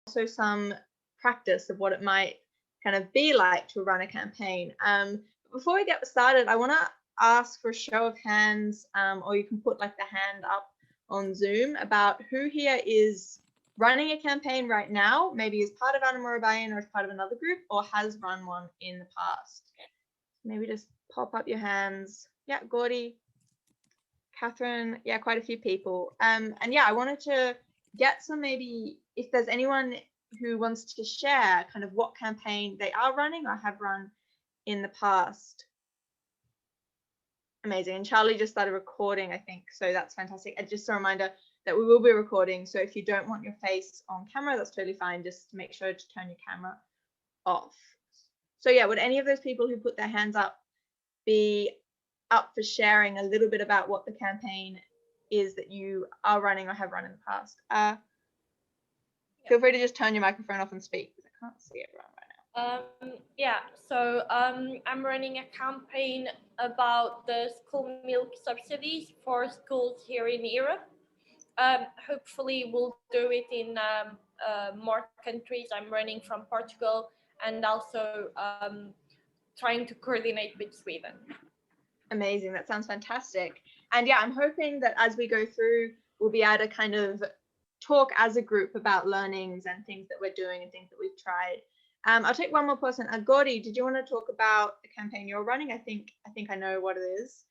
also some practice of what it might kind of be like to run a campaign. Before we get started, I want to ask for a show of hands, or you can put like the hand up on Zoom, about who here is running a campaign right now, maybe as part of Animal Rebellion or as part of another group, or has run one in the past. Maybe just pop up your hands. Yeah, Gordy, Catherine, yeah, quite a few people. And yeah, I wanted to get some, maybe if there's anyone who wants to share kind of what campaign they are running or have run in the past. Amazing. And Charlie just started recording, I think, so that's fantastic. And just a reminder that we will be recording, so if you don't want your face on camera, that's totally fine. Just make sure to turn your camera off. So yeah, would any of those people who put their hands up be up for sharing a little bit about what the campaign is that you are running or have run in the past? Feel free to just turn your microphone off and speak, because I can't see everyone right now. Yeah, so I'm running a campaign about the school milk subsidies for schools here in Europe. Hopefully we'll do it in more countries. I'm running from Portugal and also trying to coordinate with Sweden. Amazing, that sounds fantastic. And yeah, I'm hoping that as we go through, we'll be able to kind of talk as a group about learnings and things that we're doing and things that we've tried. I'll take one more person. Gordy, did you want to talk about the campaign you're running? I think I know what it is.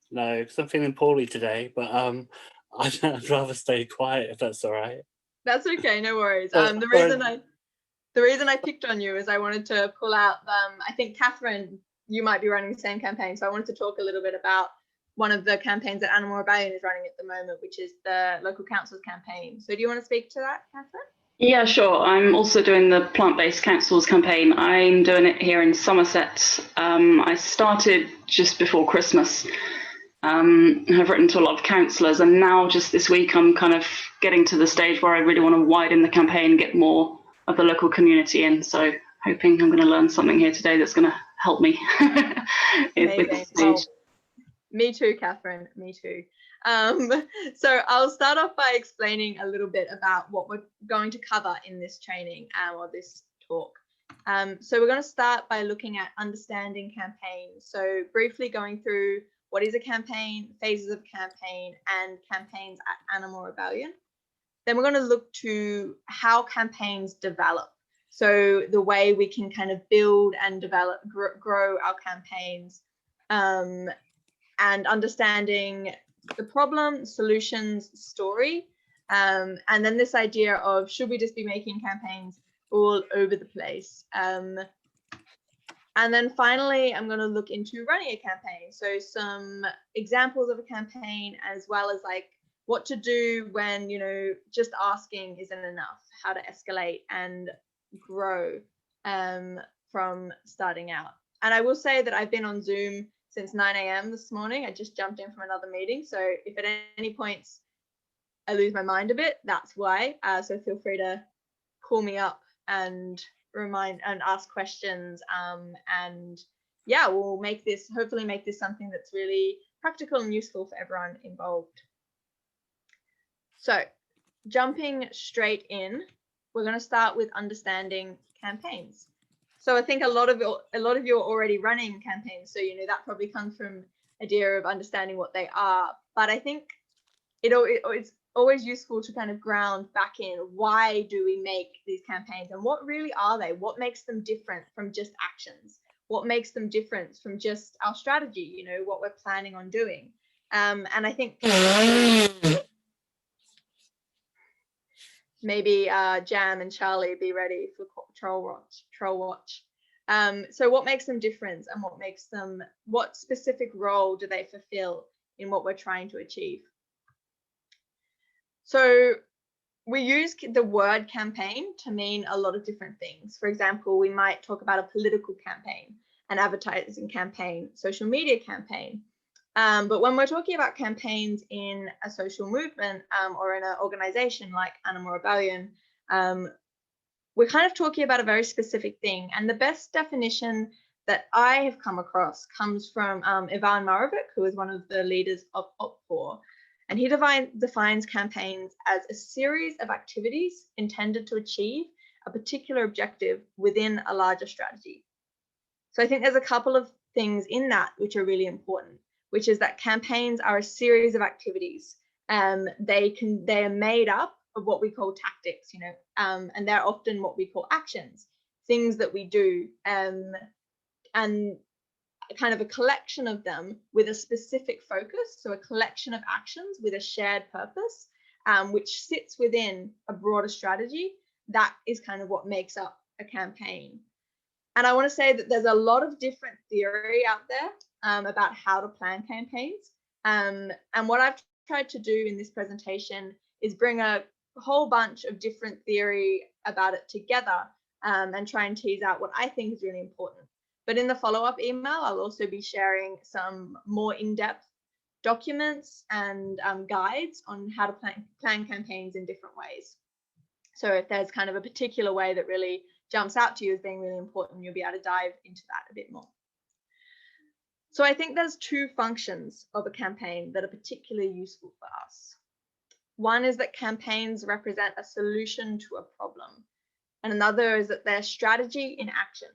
No, because I'm feeling poorly today, but I'd rather stay quiet if that's all right. That's okay, no worries. The reason I picked on you is I wanted to pull out, I think Catherine, you might be running the same campaign, so I wanted to talk a little bit about one of the campaigns that Animal Rebellion is running at the moment, which is the local councils campaign. So do you want to speak to that, Catherine? Yeah, sure. I'm also doing the plant-based councils campaign. I'm doing it here in Somerset. I started just before Christmas. I've written to a lot of councillors, and now just this week I'm kind of getting to the stage where I really want to widen the campaign, get more of the local community in. So hoping I'm going to learn something here today that's going to help me with this stage. Oh, me too, Catherine, me too. So I'll start off by explaining a little bit about what we're going to cover in this training or this talk. So we're going to start by looking at understanding campaigns. So briefly going through what is a campaign, phases of campaign, and campaigns at Animal Rebellion. Then we're going to look to how campaigns develop. So the way we can kind of build and develop, grow our campaigns, and understanding the problem, solutions, story, and then this idea of should we just be making campaigns all over the place. And then finally, I'm going to look into running a campaign. So some examples of a campaign, as well as like what to do when, you know, just asking isn't enough, how to escalate and grow from starting out. And I will say that I've been on Zoom since 9 a.m. this morning. I just jumped in from another meeting. So if at any points I lose my mind a bit, that's why. So feel free to call me up and remind and ask questions. And yeah, we'll hopefully make this something that's really practical and useful for everyone involved. So jumping straight in, we're going to start with understanding campaigns. So I think a lot of you are already running campaigns, so you know that probably comes from idea of understanding what they are. But I think it's always useful to kind of ground back in why do we make these campaigns and what really are they? What makes them different from just actions? What makes them different from just our strategy? You know, what we're planning on doing. And I think maybe Jam and Charlie be ready for Troll Watch. So what makes them different, and what specific role do they fulfill in what we're trying to achieve? So we use the word campaign to mean a lot of different things. For example, we might talk about a political campaign, an advertising campaign, social media campaign. But when we're talking about campaigns in a social movement or in an organization like Animal Rebellion, we're kind of talking about a very specific thing. And the best definition that I have come across comes from Ivan Marovic, who is one of the leaders of OPFOR. And he defines campaigns as a series of activities intended to achieve a particular objective within a larger strategy. So I think there's a couple of things in that which are really important, which is that campaigns are a series of activities. They are made up of what we call tactics, and they're often what we call actions, things that we do, and kind of a collection of them with a specific focus. So a collection of actions with a shared purpose, which sits within a broader strategy. That is kind of what makes up a campaign. And I want to say that there's a lot of different theory out there about how to plan campaigns. And what I've tried to do in this presentation is bring a whole bunch of different theory about it together and try and tease out what I think is really important. But in the follow-up email, I'll also be sharing some more in-depth documents and guides on how to plan campaigns in different ways. So if there's kind of a particular way that really jumps out to you as being really important, you'll be able to dive into that a bit more. So I think there's two functions of a campaign that are particularly useful for us. One is that campaigns represent a solution to a problem, and another is that they're strategy in action.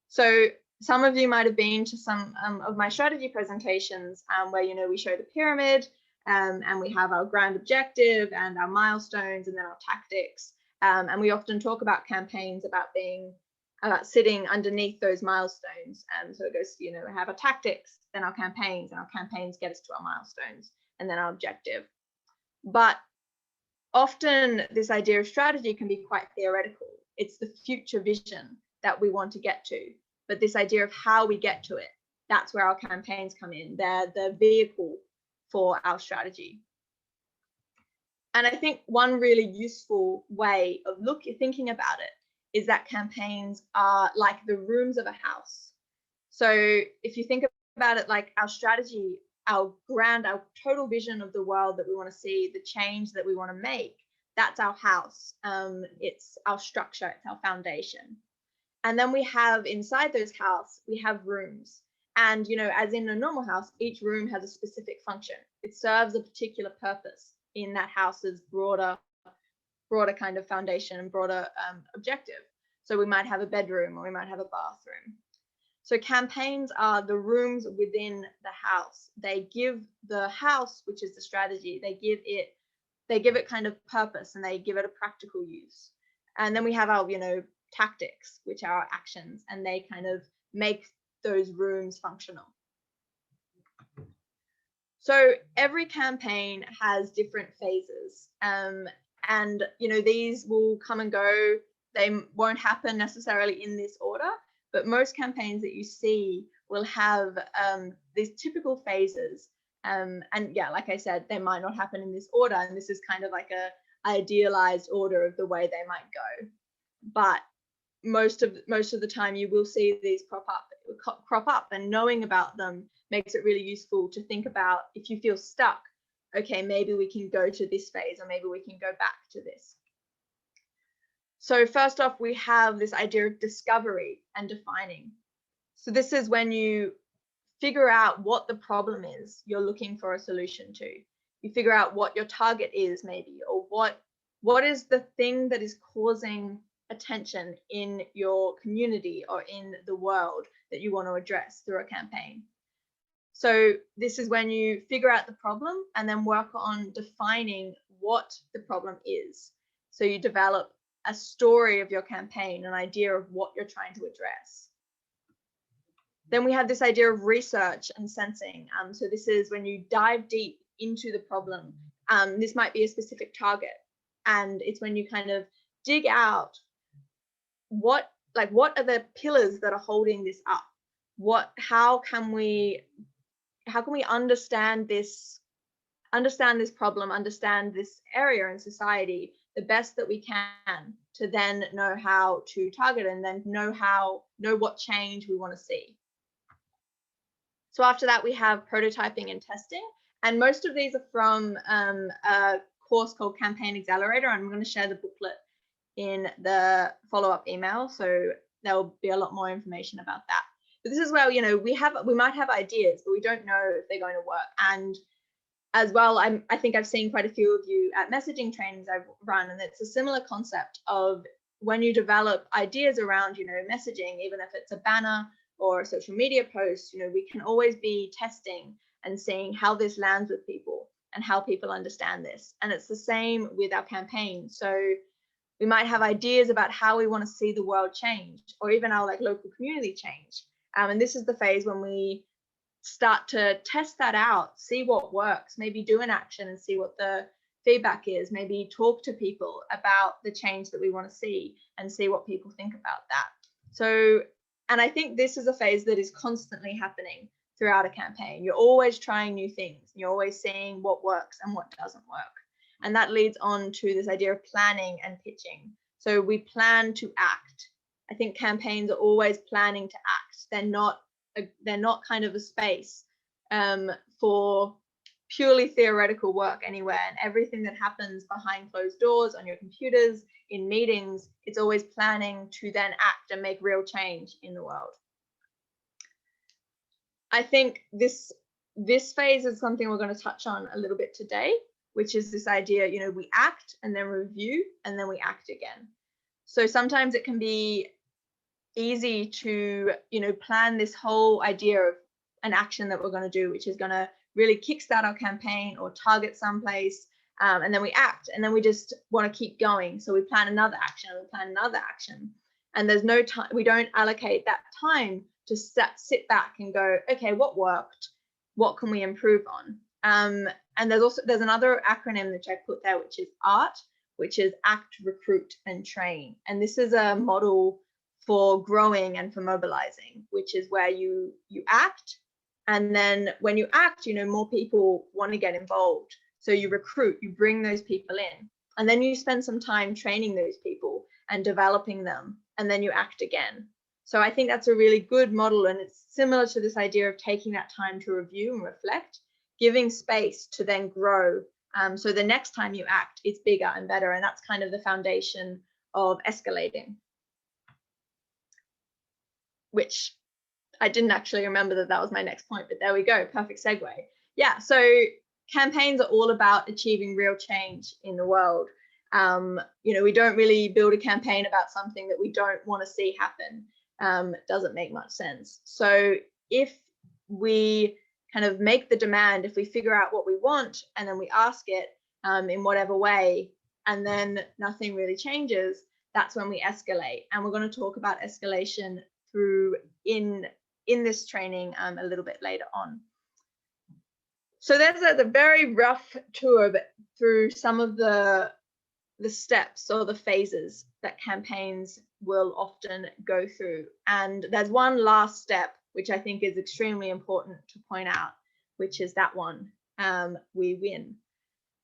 So some of you might have been to some of my strategy presentations where, we show the pyramid and we have our grand objective and our milestones and then our tactics. And we often talk about campaigns about sitting underneath those milestones. And so it goes, we have our tactics, then our campaigns, and our campaigns get us to our milestones and then our objective. But often this idea of strategy can be quite theoretical. It's the future vision that we want to get to. But this idea of how we get to it, that's where our campaigns come in. They're the vehicle for our strategy. And I think one really useful way of thinking about it is that campaigns are like the rooms of a house. So if you think about it like our strategy, our total vision of the world that we want to see, the change that we want to make, that's our house. It's our structure, it's our foundation. And then we have inside those houses, we have rooms. And, as in a normal house, each room has a specific function. It serves a particular purpose in that house's broader kind of foundation and broader objective. So we might have a bedroom or we might have a bathroom. So campaigns are the rooms within the house. They give the house, which is the strategy, they give it kind of purpose and they give it a practical use. And then we have our, tactics, which are our actions, and they kind of make those rooms functional. So every campaign has different phases, and these will come and go. They won't happen necessarily in this order, but most campaigns that you see will have these typical phases. And yeah, like I said, they might not happen in this order, and this is kind of like a idealized order of the way they might go. But most of the time you will see these crop up, and knowing about them makes it really useful to think about if you feel stuck, okay, maybe we can go to this phase or maybe we can go back to this. So first off, we have this idea of discovery and defining. So this is when you figure out what the problem is you're looking for a solution to. You figure out what your target is maybe, or what is the thing that is causing attention in your community or in the world that you want to address through a campaign. So this is when you figure out the problem and then work on defining what the problem is. So you develop a story of your campaign, an idea of what you're trying to address. Then we have this idea of research and sensing. So this is when you dive deep into the problem. This might be a specific target, and it's when you kind of dig out what are the pillars that are holding this up? How can we understand this problem, understand this area in society the best that we can, to then know how to target and then know what change we want to see. So after that, we have prototyping and testing, and most of these are from a course called Campaign Accelerator. I'm going to share the booklet in the follow-up email, so there'll be a lot more information about that. But this is where, you know, we might have ideas, but we don't know if they're going to work. And as well, I think I've seen quite a few of you at messaging trainings I've run, and it's a similar concept of when you develop ideas around, you know, messaging, even if it's a banner or a social media post, you know, we can always be testing and seeing how this lands with people and how people understand this. And it's the same with our campaign. So we might have ideas about how we want to see the world change, or even our like local community change. And this is the phase when we start to test that out, see what works, maybe do an action and see what the feedback is, maybe talk to people about the change that we want to see and see what people think about that. So, and I think this is a phase that is constantly happening throughout a campaign. You're always trying new things. You're always seeing what works and what doesn't work. And that leads on to this idea of planning and pitching. So we plan to act. I think campaigns are always planning to act. They're not kind of a space for purely theoretical work anywhere. And everything that happens behind closed doors on your computers, in meetings, it's always planning to then act and make real change in the world. I think this phase is something we're going to touch on a little bit today, which is this idea, you know, we act and then review and then we act again. So sometimes it can be easy to, you know, plan this whole idea of an action that we're going to do, which is going to really kickstart our campaign or target someplace, and then we act, and then we just want to keep going. So we plan another action, and we plan another action, and there's no time. We don't allocate that time to sit back and go, okay, what worked? What can we improve on? And there's another acronym which I put there, which is ART, which is act, recruit, and train. And this is a model for growing and for mobilizing, which is where you act, and then when you act, you know, more people want to get involved. So you recruit, you bring those people in, and then you spend some time training those people and developing them, and then you act again. So I think that's a really good model, and it's similar to this idea of taking that time to review and reflect, giving space to then grow. So the next time you act, it's bigger and better, and that's kind of the foundation of escalating, which I didn't actually remember that was my next point, but there we go, perfect segue. Yeah, so campaigns are all about achieving real change in the world. You know, we don't really build a campaign about something that we don't want to see happen. It doesn't make much sense. So if we kind of make the demand, if we figure out what we want and then we ask it in whatever way, and then nothing really changes, that's when we escalate. And we're going to talk about escalation through in this training a little bit later on. So there's a very rough tour through some of the steps or the phases that campaigns will often go through. And there's one last step, which I think is extremely important to point out, which is that one, we win.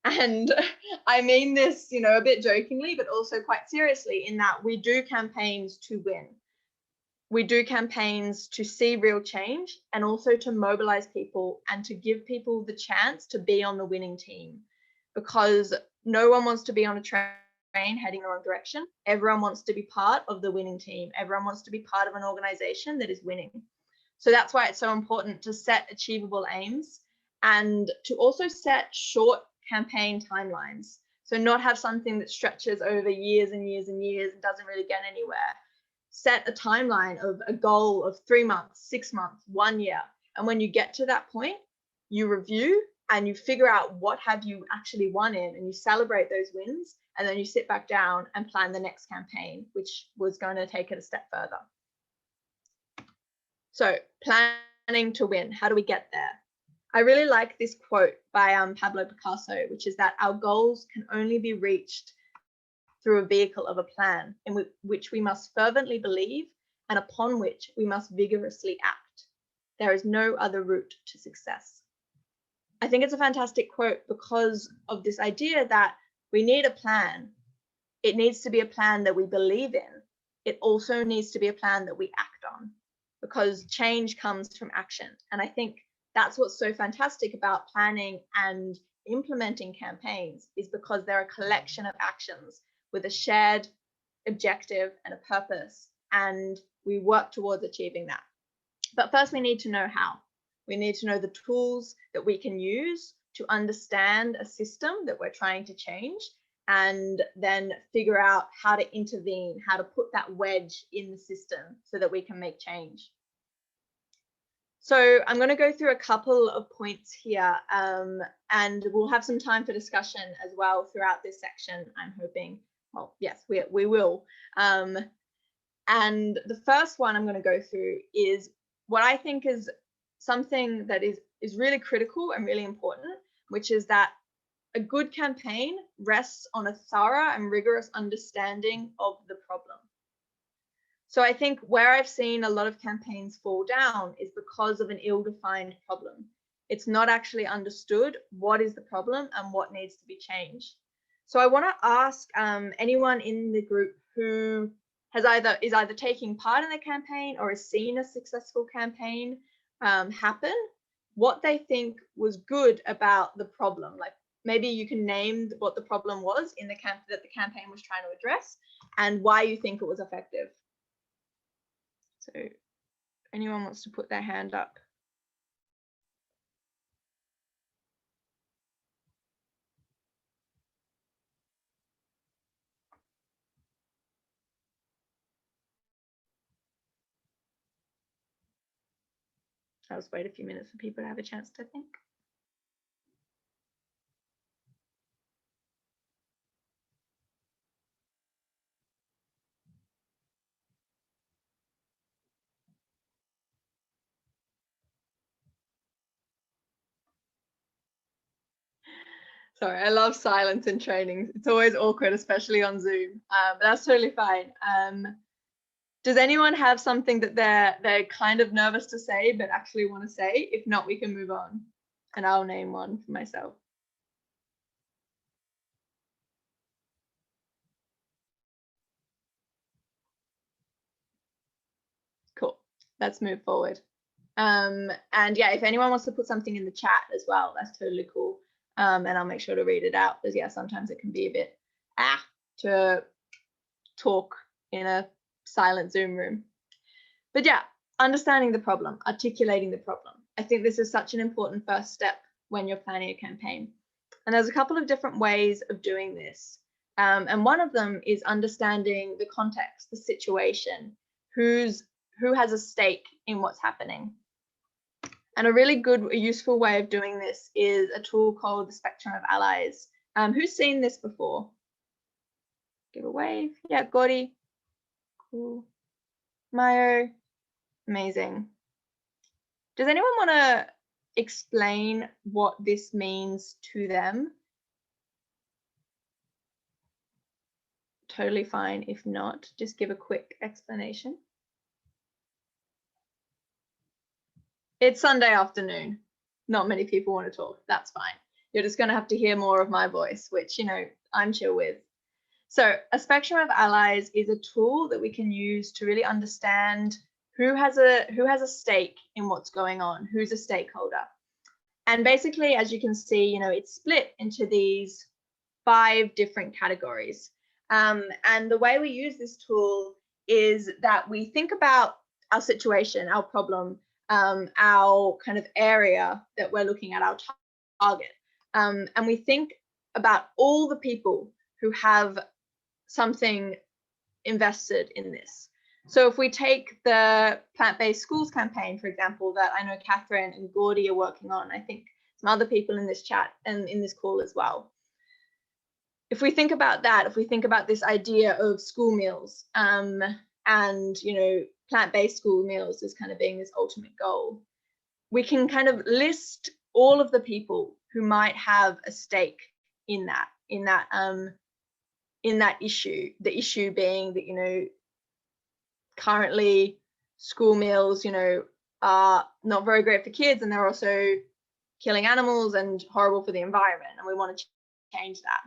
And I mean this, you know, a bit jokingly, but also quite seriously, in that we do campaigns to win. We do campaigns to see real change and also to mobilize people and to give people the chance to be on the winning team, because no one wants to be on a train heading the wrong direction. Everyone wants to be part of the winning team. Everyone wants to be part of an organization that is winning. So that's why it's so important to set achievable aims and to also set short campaign timelines. So not have something that stretches over years and years and years and doesn't really get anywhere. Set a timeline of a goal of 3 months, 6 months, 1 year. And when you get to that point, you review and you figure out what have you actually won in, and you celebrate those wins, and then you sit back down and plan the next campaign, which was going to take it a step further. So planning to win, how do we get there? I really like this quote by Pablo Picasso, which is that our goals can only be reached through a vehicle of a plan in which we must fervently believe and upon which we must vigorously act. There is no other route to success. I think it's a fantastic quote because of this idea that we need a plan. It needs to be a plan that we believe in. It also needs to be a plan that we act on, because change comes from action. And I think that's what's so fantastic about planning and implementing campaigns, is because they're a collection of actions with a shared objective and a purpose, and we work towards achieving that. But first we need to know how. We need to know the tools that we can use to understand a system that we're trying to change, and then figure out how to intervene, how to put that wedge in the system so that we can make change. So I'm going to go through a couple of points here, and we'll have some time for discussion as well throughout this section, I'm hoping. Well, yes, we will. And the first one I'm going to go through is what I think is something that is really critical and really important, which is that a good campaign rests on a thorough and rigorous understanding of the problem. So I think where I've seen a lot of campaigns fall down is because of an ill-defined problem. It's not actually understood what is the problem and what needs to be changed. So I want to ask anyone in the group who is either taking part in the campaign or has seen a successful campaign happen, what they think was good about the problem. Like, maybe you can name what the problem was in the that the campaign was trying to address, and why you think it was effective. So if anyone wants to put their hand up. I'll just wait a few minutes for people to have a chance to think. Sorry, I love silence in trainings. It's always awkward, especially on Zoom. But that's totally fine. Does anyone have something that they're kind of nervous to say but actually want to say? If not, we can move on, and I'll name one for myself. Cool. Let's move forward. And yeah, if anyone wants to put something in the chat as well, that's totally cool. And I'll make sure to read it out, because yeah, sometimes it can be a bit to talk in a silent Zoom room. But yeah, understanding the problem, articulating the problem. I think this is such an important first step when you're planning a campaign. And there's a couple of different ways of doing this. And one of them is understanding the context, the situation, who has a stake in what's happening. And a really good, useful way of doing this is a tool called the Spectrum of Allies. Who's seen this before? Give a wave. Yeah, Gordy. Cool. Mayo. Amazing. Does anyone want to explain what this means to them? Totally fine if not. Just give a quick explanation. It's Sunday afternoon. Not many people want to talk. That's fine. You're just going to have to hear more of my voice, which, you know, I'm chill with. So a Spectrum of Allies is a tool that we can use to really understand who has a stake in what's going on, who's a stakeholder. And basically, as you can see, you know, it's split into these 5 different categories. And the way we use this tool is that we think about our situation, our problem, our kind of area that we're looking at, our target. And we think about all the people who have something invested in this. So if we take the plant-based schools campaign, for example, that I know Catherine and Gordy are working on, I think some other people in this chat and in this call as well. If we think about that, if we think about this idea of school meals, and, you know, plant-based school meals as kind of being this ultimate goal, we can kind of list all of the people who might have a stake in that issue. The issue being that, you know, currently school meals, you know, are not very great for kids, and they're also killing animals and horrible for the environment, and we want to change that.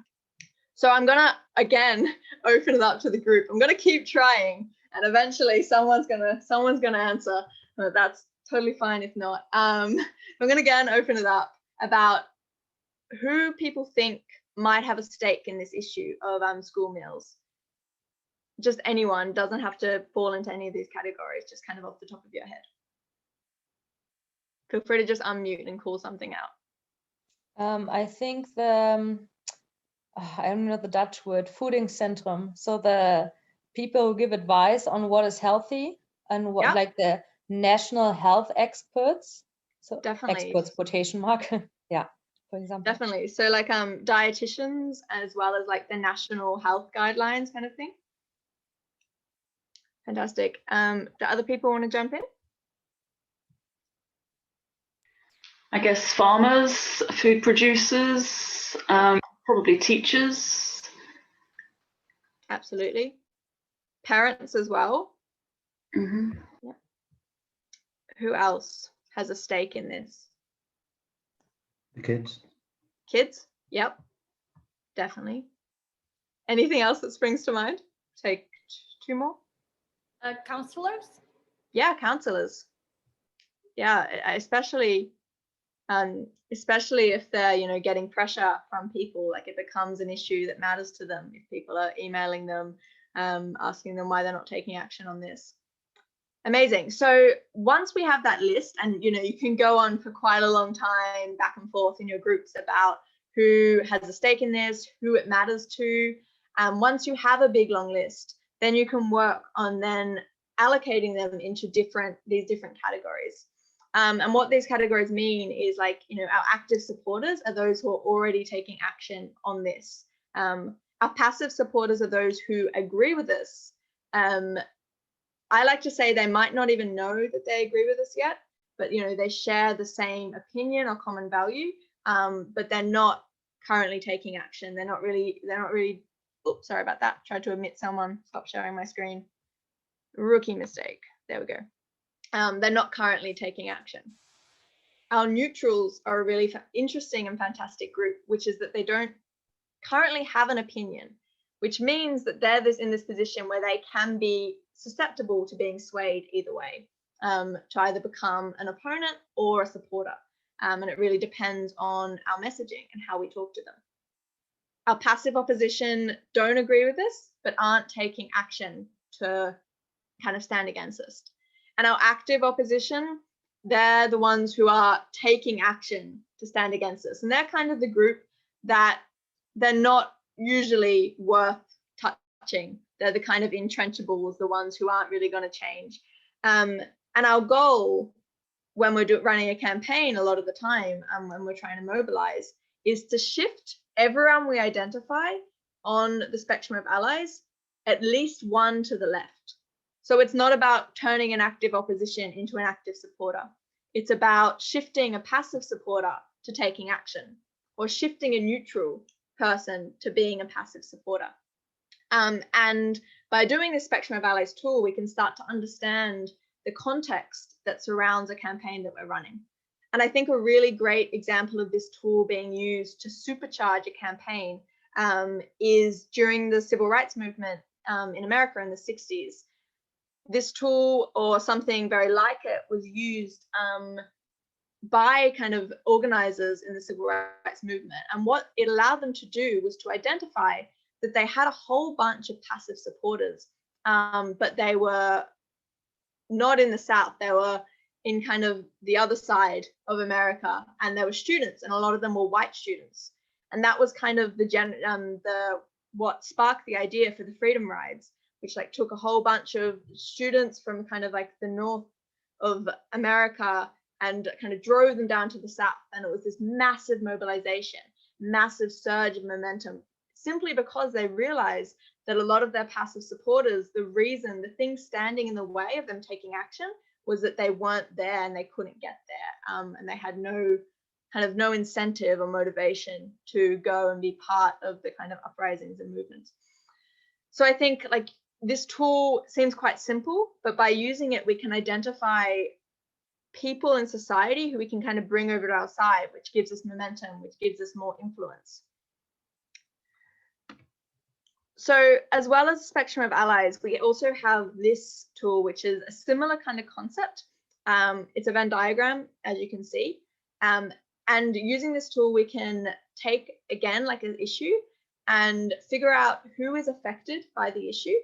So I'm gonna again open it up to the group. I'm gonna keep trying, and eventually someone's gonna answer, but that's totally fine if not. I'm gonna again open it up about who people think might have a stake in this issue of school meals. Just anyone, doesn't have to fall into any of these categories, just kind of off the top of your head. Feel free to just unmute and call something out. I think the I don't know the Dutch word, voedingcentrum. So the people who give advice on what is healthy and what, Yeah. like the national health experts. So Definitely. experts quotation mark. Yeah, for example. Definitely. So like dietitians, as well as like the national health guidelines kind of thing. Fantastic. Do other people want to jump in? I guess farmers, food producers, probably teachers. Absolutely. Parents as well. Hmm. Who else has a stake in this? The kids. Kids? Yep. Definitely. Anything else that springs to mind? Take two more. Counselors? Yeah, counselors. Yeah, especially if they're, you know, getting pressure from people, like it becomes an issue that matters to them. If people are emailing them, asking them why they're not taking action on this. Amazing. So once we have that list, and you know, you can go on for quite a long time back and forth in your groups about who has a stake in this, who it matters to. Once you have a big long list, then you can work on then allocating them into these different categories. And what these categories mean is, like, you know, our active supporters are those who are already taking action on this. Our passive supporters are those who agree with us. I like to say they might not even know that they agree with us yet, but you know, they share the same opinion or common value, but they're not currently taking action. They're not really, oops, sorry about that. Tried to omit someone, stop sharing my screen. Rookie mistake. There we go. They're not currently taking action. Our neutrals are a really interesting and fantastic group, which is that they don't currently have an opinion, which means that they're in this position where they can be susceptible to being swayed either way, to either become an opponent or a supporter. And it really depends on our messaging and how we talk to them. Our passive opposition don't agree with this, but aren't taking action to kind of stand against us. And our active opposition, they're the ones who are taking action to stand against us. And they're kind of the group that they're not usually worth touching. They're the kind of intrenchables, the ones who aren't really going to change. And our goal when we're running a campaign a lot of the time, when we're trying to mobilize, is to shift everyone we identify on the spectrum of allies at least one to the left. So it's not about turning an active opposition into an active supporter. It's about shifting a passive supporter to taking action, or shifting a neutral person to being a passive supporter. And by doing this Spectrum of Allies tool, we can start to understand the context that surrounds a campaign that we're running. And I think a really great example of this tool being used to supercharge a campaign is during the civil rights movement in America in the 60s. This tool, or something very like it, was used by kind of organizers in the civil rights movement. And what it allowed them to do was to identify that they had a whole bunch of passive supporters, but they were not in the South. They were in kind of the other side of America, and they were students, and a lot of them were white students. And that was kind of what sparked the idea for the Freedom Rides, which like took a whole bunch of students from kind of like the north of America and kind of drove them down to the South. And it was this massive mobilization, massive surge of momentum, simply because they realized that a lot of their passive supporters, the thing standing in the way of them taking action was that they weren't there and they couldn't get there. And they had no incentive or motivation to go and be part of the kind of uprisings and movements. So I think like this tool seems quite simple, but by using it, we can identify people in society who we can kind of bring over to our side, which gives us momentum, which gives us more influence. So as well as the Spectrum of Allies, we also have this tool, which is a similar kind of concept. It's a Venn diagram, as you can see. And using this tool, we can take, again, like an issue and figure out who is affected by the issue,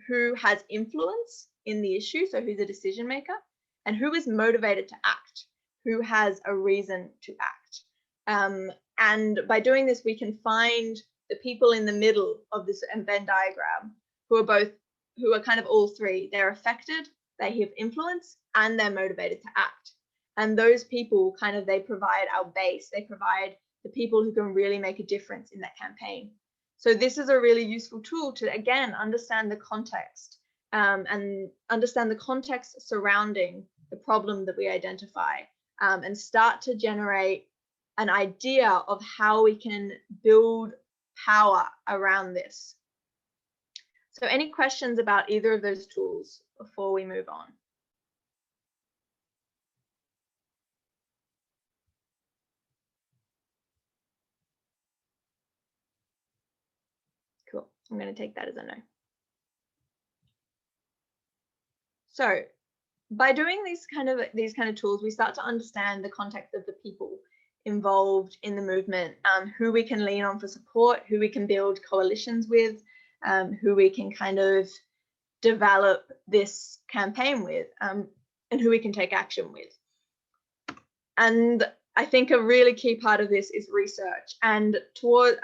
who has influence in the issue, so who's a decision maker, and who is motivated to act, who has a reason to act. And by doing this, we can find the people in the middle of this Venn diagram who are kind of all three. They're affected, they have influence, and they're motivated to act. And those people they provide our base. They provide the people who can really make a difference in that campaign. So this is a really useful tool to, again, understand the context and understand the context surrounding the problem that we identify, and start to generate an idea of how we can build power around this. So any questions about either of those tools before we move on? Cool. I'm going to take that as a no. So by doing these kind of tools, we start to understand the context of the people involved in the movement, who we can lean on for support, who we can build coalitions with, who we can kind of develop this campaign with, and who we can take action with. And I think a really key part of this is research. And toward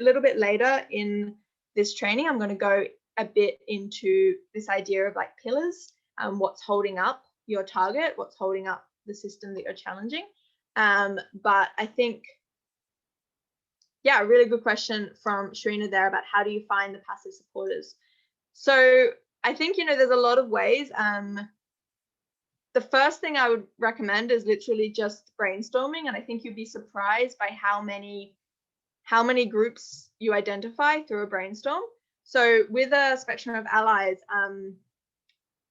little bit later in this training, I'm going to go a bit into this idea of like pillars, what's holding up your target, what's holding up the system that you're challenging. But I think, yeah, a really good question from Sharina there about how do you find the passive supporters. So I think, there's a lot of ways. The first thing I would recommend is literally just brainstorming. And I think you'd be surprised by how many groups you identify through a brainstorm. So with a spectrum of allies,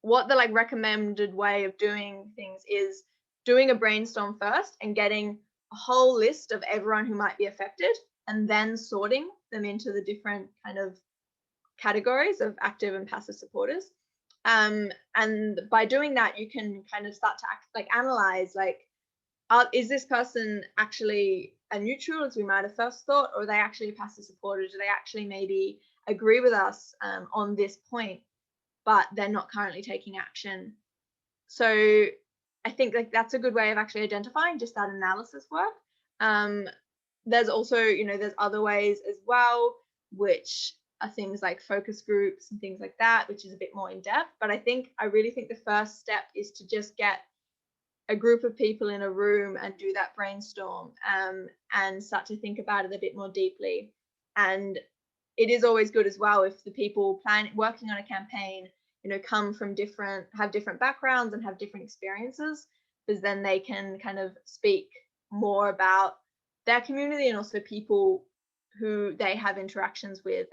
what the recommended way of doing things is doing a brainstorm first and getting a whole list of everyone who might be affected, and then sorting them into the different kind of categories of active and passive supporters. And by doing that, you can kind of start to analyze, is this person actually a neutral, as we might have first thought, or are they actually a passive supporter? Do they actually maybe agree with us on this point, but they're not currently taking action? So I think that's a good way of actually identifying just that analysis work. There's also, there's other ways as well, which are things like focus groups and things like that, which is a bit more in depth. But I really think the first step is to just get a group of people in a room and do that brainstorm, and start to think about it a bit more deeply. And it is always good as well if the people working on a campaign, come from have different backgrounds and have different experiences, because then they can kind of speak more about their community and also people who they have interactions with,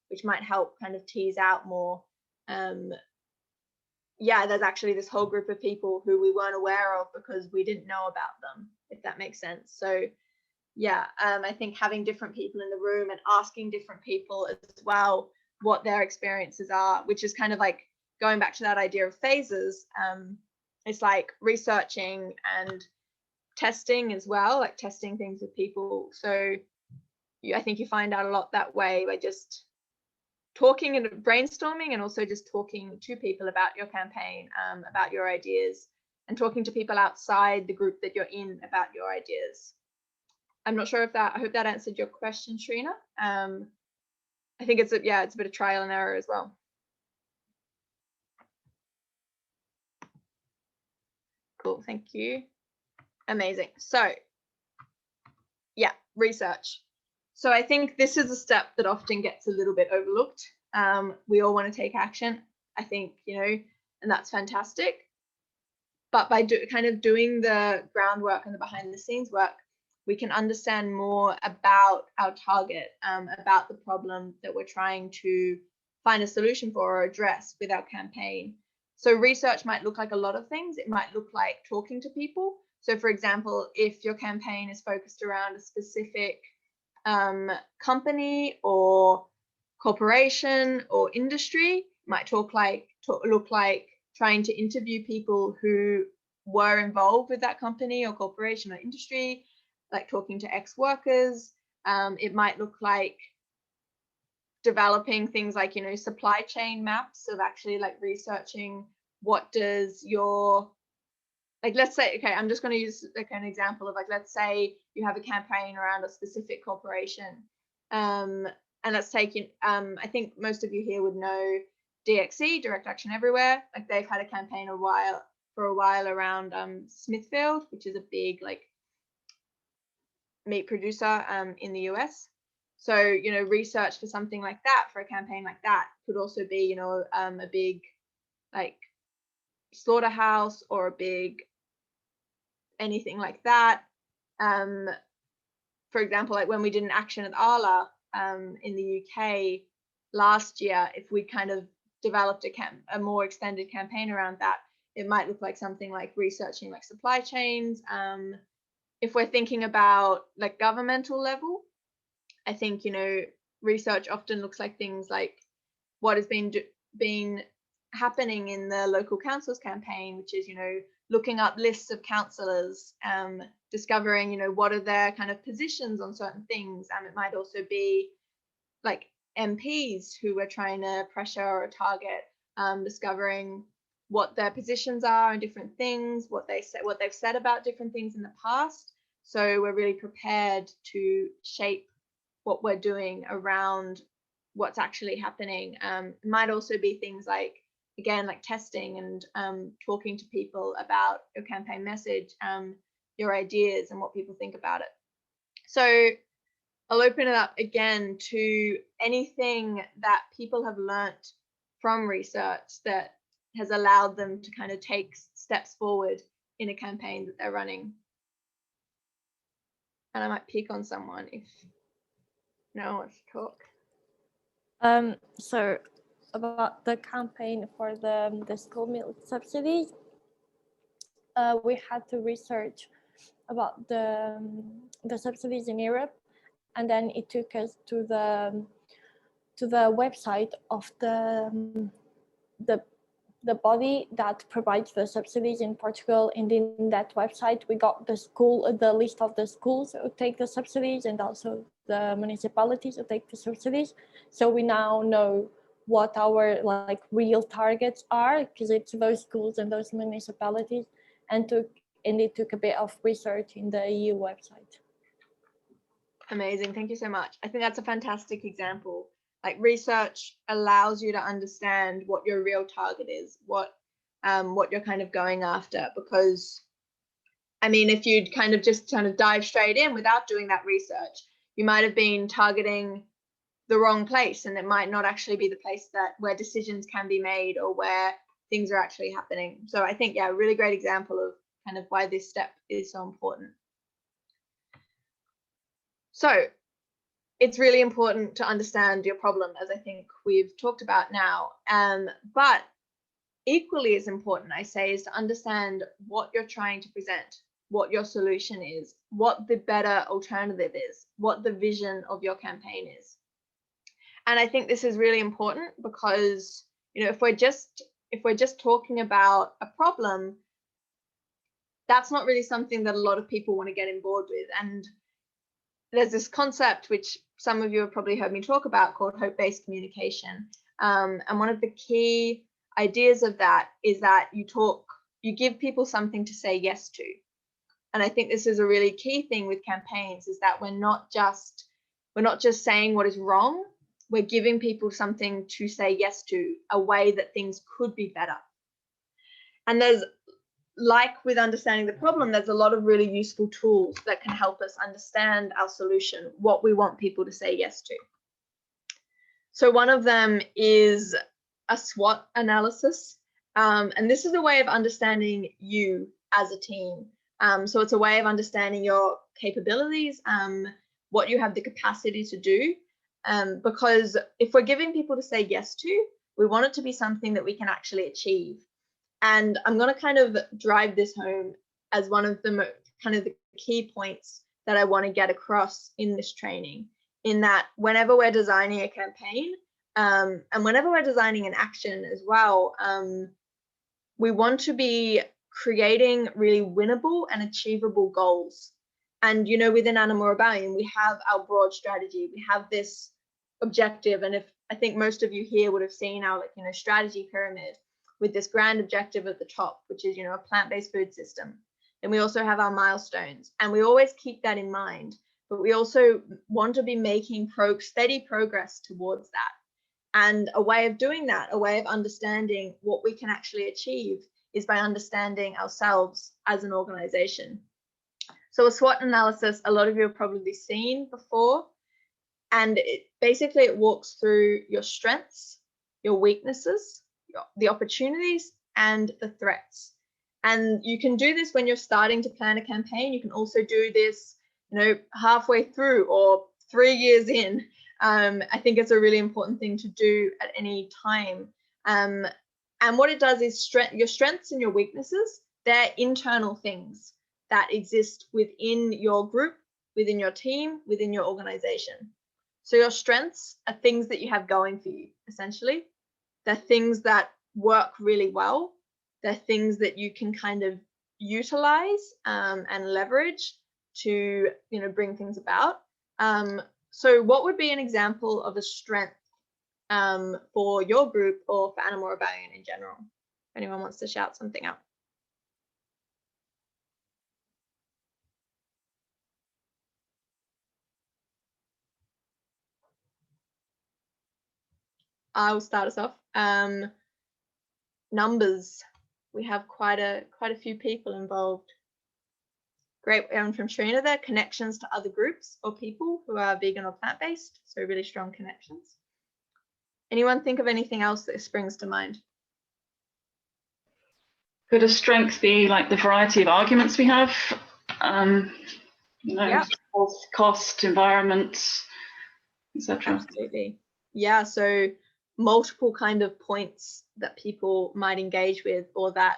which might help kind of tease out more. There's actually this whole group of people who we weren't aware of because we didn't know about them, if that makes sense. So yeah, I think having different people in the room and asking different people as well what their experiences are, which is kind of like going back to that idea of phases. It's like researching and testing as well, like testing things with people. So I think you find out a lot that way by just talking and brainstorming, and also just talking to people about your campaign, about your ideas, and talking to people outside the group that you're in about your ideas. I'm not sure I hope that answered your question, Sharina. I think it's a bit of trial and error as well. Cool, thank you. Amazing. So yeah, research. So I think this is a step that often gets a little bit overlooked. We all want to take action, I think, and that's fantastic. But by doing the groundwork and the behind the scenes work, we can understand more about our target, about the problem that we're trying to find a solution for or address with our campaign. So research might look like a lot of things. It might look like talking to people. So for example, if your campaign is focused around a specific company or corporation or industry, might look like trying to interview people who were involved with that company or corporation or industry, like talking to ex-workers. It might look like developing things like, supply chain maps of actually like researching what does your like, let's say, okay, I'm just going to use like an example of like, let's say you have a campaign around a specific corporation, and let's take in, I think most of you here would know DXE, Direct Action Everywhere. Like, they've had a campaign for a while around Smithfield, which is a big like meat producer in the US. So, you know, research for something like that, for a campaign like that, could also be, you know, a big like slaughterhouse or a big anything like that. For example, like when we did an action at Arla in the UK last year, if we kind of developed a more extended campaign around that, it might look like something like researching like supply chains. If we're thinking about like governmental level, I think, you know, research often looks like things like what has been happening in the local councils campaign, which is, you know, looking up lists of councillors, discovering, you know, what are their kind of positions on certain things. It might also be like MPs who are trying to pressure or target, discovering what their positions are on different things, what they've said about different things in the past. So we're really prepared to shape what we're doing around what's actually happening. It might also be things like, again, like testing and talking to people about your campaign message, your ideas and what people think about it. So I'll open it up again to anything that people have learnt from research that has allowed them to kind of take steps forward in a campaign that they're running. And I might pick on someone if no one wants to talk. So about the campaign for the school milk subsidies, we had to research about the subsidies in Europe, and then it took us to the website of the body that provides the subsidies in Portugal. And in that website, we got the list of the schools who take the subsidies and also the municipalities who take the subsidies. So we now know what our like real targets are, because it's those schools and those municipalities, and it took a bit of research in the EU website. Amazing, thank you so much. I think that's a fantastic example. Like, research allows you to understand what your real target is, what you're kind of going after. Because, I mean, if you'd kind of just dive straight in without doing that research, you might have been targeting the wrong place, and it might not actually be the place where decisions can be made or where things are actually happening. So I think, yeah, a really great example of kind of why this step is so important. So it's really important to understand your problem, as I think we've talked about now. But equally as important, I say, is to understand what you're trying to present, what your solution is, what the better alternative is, what the vision of your campaign is. And I think this is really important because, you know, if we're just talking about a problem, that's not really something that a lot of people want to get on board with. And there's this concept which some of you have probably heard me talk about called hope-based communication. And one of the key ideas of that is that you give people something to say yes to. And I think this is a really key thing with campaigns, is that we're not just saying what is wrong, we're giving people something to say yes to, a way that things could be better. And there's, like with understanding the problem, there's a lot of really useful tools that can help us understand our solution, what we want people to say yes to. So one of them is a SWOT analysis. And this is a way of understanding you as a team. So it's a way of understanding your capabilities, what you have the capacity to do. Because if we're giving people to say yes to, we want it to be something that we can actually achieve. And I'm going to kind of drive this home as one of the kind of the key points that I want to get across in this training, in that whenever we're designing a campaign, and whenever we're designing an action as well, we want to be creating really winnable and achievable goals. And, you know, within Animal Rebellion, we have our broad strategy, we have this objective. And I think most of you here would have seen our, strategy pyramid. with this grand objective at the top, which is, you know, a plant-based food system. Then we also have our milestones, and we always keep that in mind, but we also want to be making steady progress towards that. And a way of doing that, a way of understanding what we can actually achieve, is by understanding ourselves as an organization. So a SWOT analysis, a lot of you have probably seen before, and it walks through your strengths, your weaknesses, the opportunities, and the threats. And you can do this when you're starting to plan a campaign. You can also do this, you know, halfway through or 3 years in. I think it's a really important thing to do at any time. And what it does is your strengths and your weaknesses, they're internal things that exist within your group, within your team, within your organization. So your strengths are things that you have going for you, essentially. They're things that work really well. They're things that you can kind of utilize and leverage to, you know, bring things about. So what would be an example of a strength for your group or for Animal Rebellion in general? If anyone wants to shout something out. I'll start us off. Numbers. We have quite a few people involved. Great one from Sharina there. Connections to other groups or people who are vegan or plant-based. So really strong connections. Anyone think of anything else that springs to mind? Could a strength be like the variety of arguments we have? You know, Yeah. Cost, environment, etc. Absolutely. Yeah, so multiple kind of points that people might engage with or that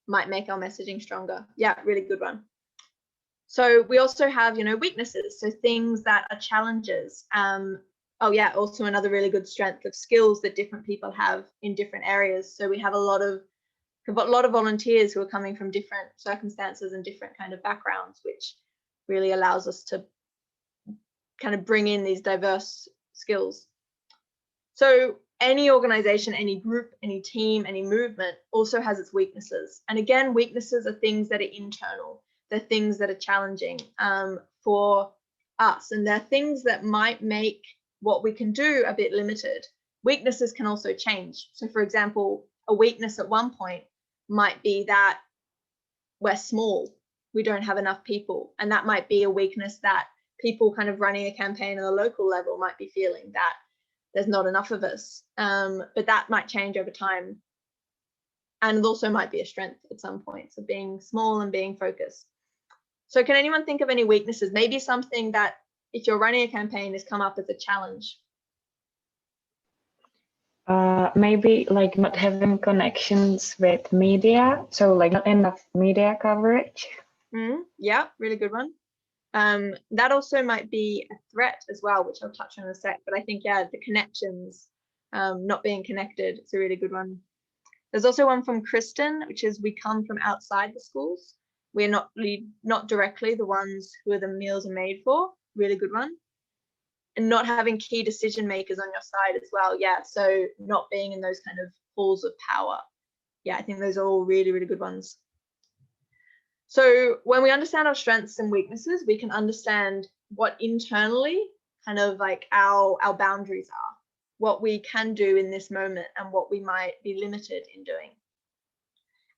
might make our messaging stronger. Yeah, really good one. So we also have, you know, weaknesses, so things that are challenges. Oh yeah, also another really good strength of skills that different people have in different areas. So we have a lot of volunteers who are coming from different circumstances and different kind of backgrounds, which really allows us to kind of bring in these diverse skills. So any organization, any group, any team, any movement also has its weaknesses. And again, weaknesses are things that are internal. They're things that are challenging for us. And they're things that might make what we can do a bit limited. Weaknesses can also change. So for example, a weakness at one point might be that we're small. We don't have enough people. And that might be a weakness that people kind of running a campaign at a local level might be feeling, that there's not enough of us. But that might change over time. And it also might be a strength at some point, so being small and being focused. So can anyone think of any weaknesses? Maybe something that if you're running a campaign has come up as a challenge. Maybe like not having connections with media, so like not enough media coverage. Yeah, really good one. That also might be a threat as well, which I'll touch on in a sec, but I think, yeah, the connections, not being connected, it's a really good one. There's also one from Kristen, which is we come from outside the schools. We're not directly the ones who are the meals are made for. Really good one. And not having key decision makers on your side as well. Yeah, so not being in those kind of pools of power. Yeah, I think those are all really, really good ones. So when we understand our strengths and weaknesses, we can understand what internally kind of like our boundaries are, what we can do in this moment and what we might be limited in doing.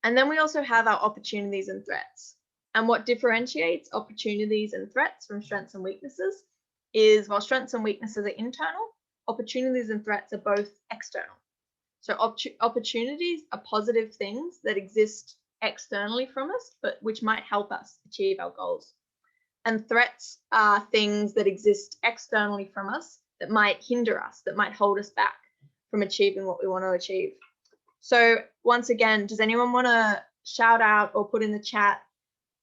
And then we also have our opportunities and threats. And what differentiates opportunities and threats from strengths and weaknesses is, while strengths and weaknesses are internal, opportunities and threats are both external. So opportunities are positive things that exist externally from us, but which might help us achieve our goals. And threats are things that exist externally from us that might hinder us, that might hold us back from achieving what we want to achieve. So once again, does anyone want to shout out or put in the chat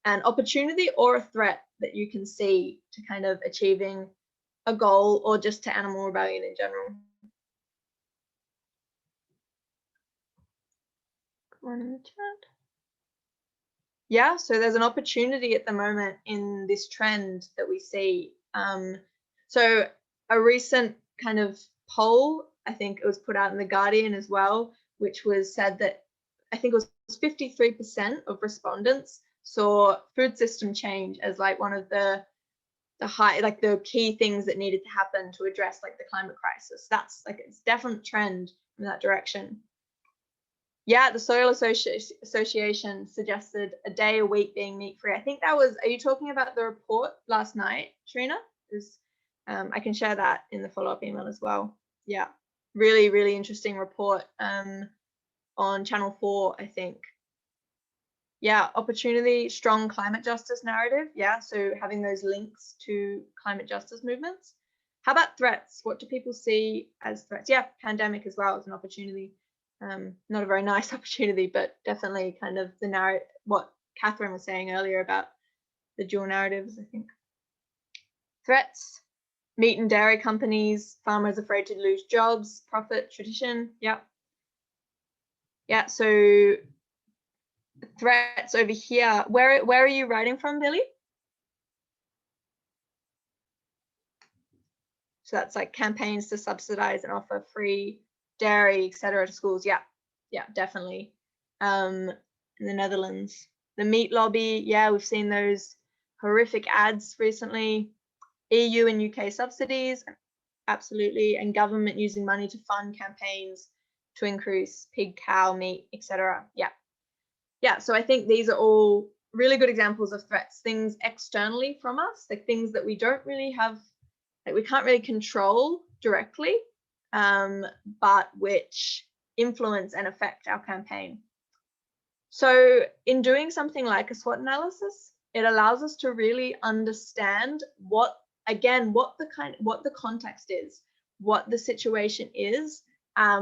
an opportunity or a threat that you can see to kind of achieving a goal or just to Animal Rebellion in general? Come on in the chat. Yeah, so there's an opportunity at the moment in this trend that we see. So a recent kind of poll, I think it was put out in The Guardian as well, which was said that I think it was 53% of respondents saw food system change as like one of the key things that needed to happen to address like the climate crisis. That's like it's definite trend in that direction. Yeah, the Soil Association suggested a day a week being meat free. I think that was, are you talking about the report last night, Trina? I can share that in the follow-up email as well. Yeah, really, really interesting report on Channel 4, I think. Yeah, opportunity, strong climate justice narrative. Yeah, so having those links to climate justice movements. How about threats? What do people see as threats? Yeah, pandemic as well as an opportunity. Not a very nice opportunity, but definitely kind of the narrative, what Catherine was saying earlier about the dual narratives, I think. Threats, meat and dairy companies, farmers afraid to lose jobs, profit, tradition. Yeah. Yeah, so threats over here. Where are you writing from, Billy? So that's like campaigns to subsidize and offer free dairy, etc. to schools. Yeah, yeah, definitely. In the Netherlands, the meat lobby. Yeah, we've seen those horrific ads recently. EU and UK subsidies, absolutely, and government using money to fund campaigns to increase pig, cow meat, etc. Yeah. Yeah, so I think these are all really good examples of threats, things externally from us, like things that we don't really have, like we can't really control directly, but which influence and affect our campaign. So in doing something like a SWOT analysis, it allows us to really understand what the context is, what the situation is,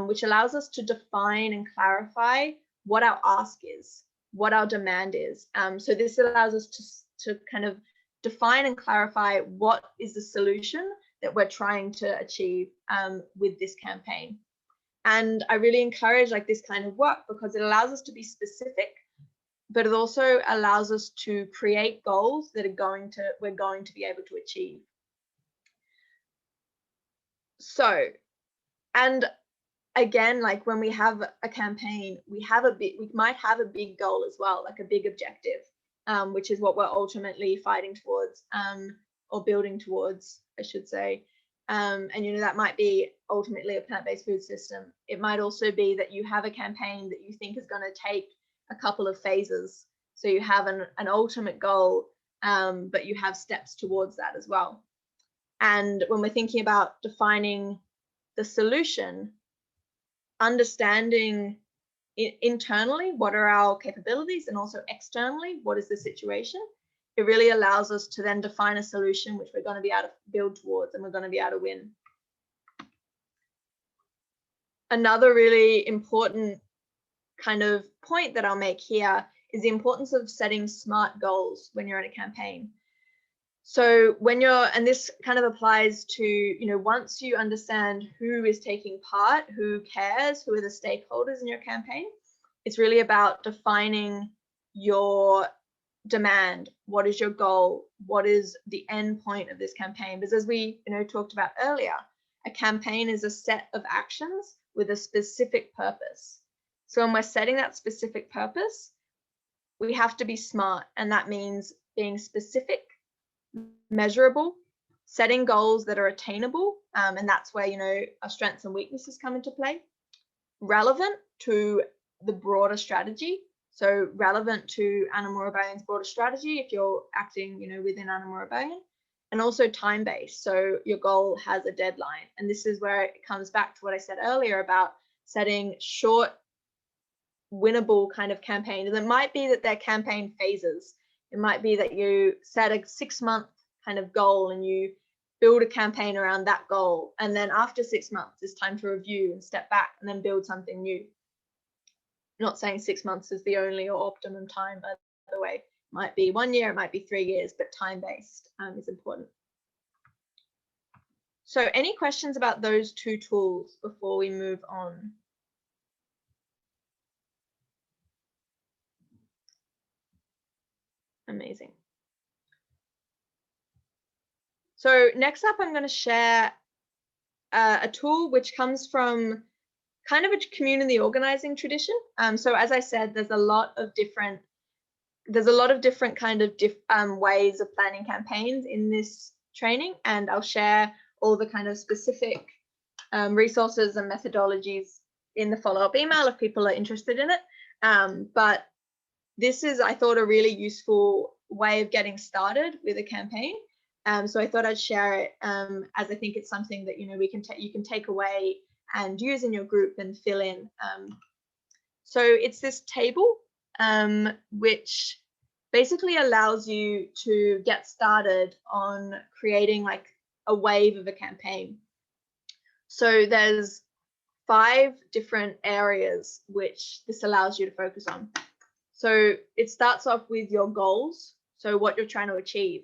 which allows us to define and clarify what our ask is, what our demand is. So this allows us to kind of define and clarify what is the solution that we're trying to achieve with this campaign. And I really encourage like this kind of work because it allows us to be specific, but it also allows us to create goals that we're going to be able to achieve. So, and again, like when we have a campaign, we might have a big goal as well, like a big objective, which is what we're ultimately fighting towards, or building towards, I should say. And that might be ultimately a plant-based food system. It might also be that you have a campaign that you think is going to take a couple of phases. So you have an ultimate goal, but you have steps towards that as well. And when we're thinking about defining the solution, understanding internally what are our capabilities and also externally what is the situation, it really allows us to then define a solution which we're going to be able to build towards and we're going to be able to win. Another really important kind of point that I'll make here is the importance of setting smart goals when you're in a campaign. So and this kind of applies to, once you understand who is taking part, who cares, who are the stakeholders in your campaign, it's really about defining your demand. What is your goal? What is the end point of this campaign? Because as we, talked about earlier, a campaign is a set of actions with a specific purpose. So when we're setting that specific purpose, we have to be smart, and that means being specific, measurable, setting goals that are attainable, and that's where our strengths and weaknesses come into play, relevant to the broader strategy, so relevant to Animal Rebellion's broader strategy if you're acting within Animal Rebellion, and also time-based, so your goal has a deadline. And this is where it comes back to what I said earlier about setting short, winnable kind of campaigns. And it might be that they're campaign phases. It might be that you set a 6-month kind of goal and you build a campaign around that goal. And then after 6 months, it's time to review and step back and then build something new. I'm not saying 6 months is the only or optimum time, by the way. It might be 1 year, it might be 3 years, but time-based is important. So any questions about those two tools before we move on? Amazing. So next up, I'm going to share a tool which comes from kind of a community organizing tradition. So as I said, there's a lot of different kind of ways of planning campaigns in this training, and I'll share all the kind of specific resources and methodologies in the follow-up email if people are interested in it. But this is, I thought, a really useful way of getting started with a campaign. So I thought I'd share it as I think it's something that you can take away and use in your group and fill in. So it's this table which basically allows you to get started on creating like a wave of a campaign. So there's 5 different areas which this allows you to focus on. So it starts off with your goals, so what you're trying to achieve.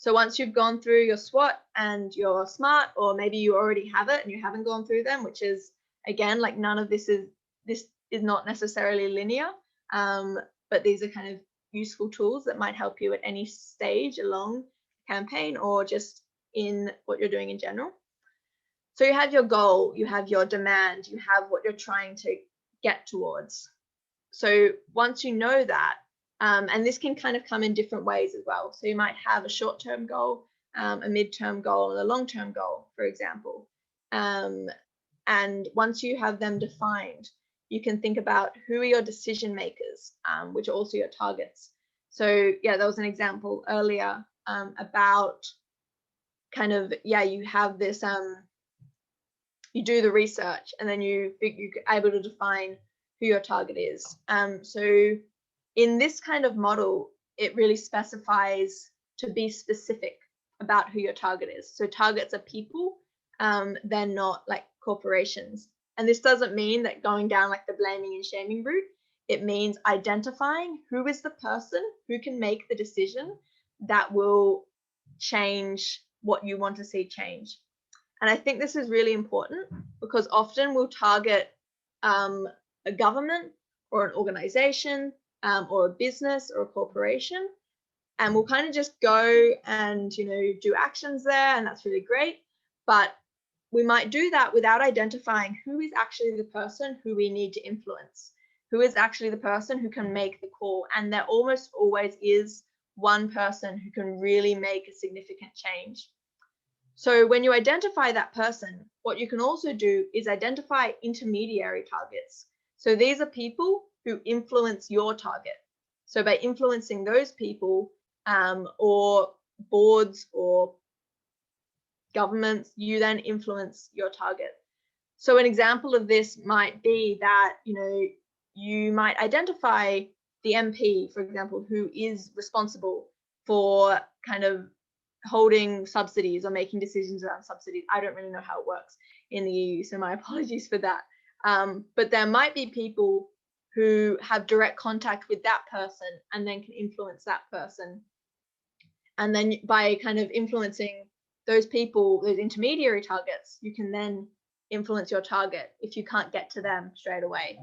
So once you've gone through your SWOT and your SMART, or maybe you already have it and you haven't gone through them, which is, again, like none of this is not necessarily linear, but these are kind of useful tools that might help you at any stage along the campaign or just in what you're doing in general. So you have your goal, you have your demand, you have what you're trying to get towards. So once you know that, and this can kind of come in different ways as well. So you might have a short-term goal, a mid-term goal, and a long-term goal, for example. And once you have them defined, you can think about who are your decision makers, which are also your targets. So yeah, that was an example earlier about kind of, yeah, you have this, you do the research and then you're able to define who your target is. So in this kind of model, it really specifies to be specific about who your target is. So targets are people, they're not like corporations. And this doesn't mean that going down like the blaming and shaming route. It means identifying who is the person who can make the decision that will change what you want to see change. And I think this is really important because often we'll target a government or an organization or a business or a corporation, and we'll kind of just go and do actions there, and that's really great. But we might do that without identifying who is actually the person who we need to influence, who is actually the person who can make the call. And there almost always is one person who can really make a significant change. So when you identify that person, what you can also do is identify intermediary targets. So these are people who influence your target. So by influencing those people or boards or governments, you then influence your target. So an example of this might be that, you might identify the MP, for example, who is responsible for kind of holding subsidies or making decisions around subsidies. I don't really know how it works in the EU, so my apologies for that. But there might be people who have direct contact with that person and then can influence that person. And then by kind of influencing those people, those intermediary targets, you can then influence your target if you can't get to them straight away.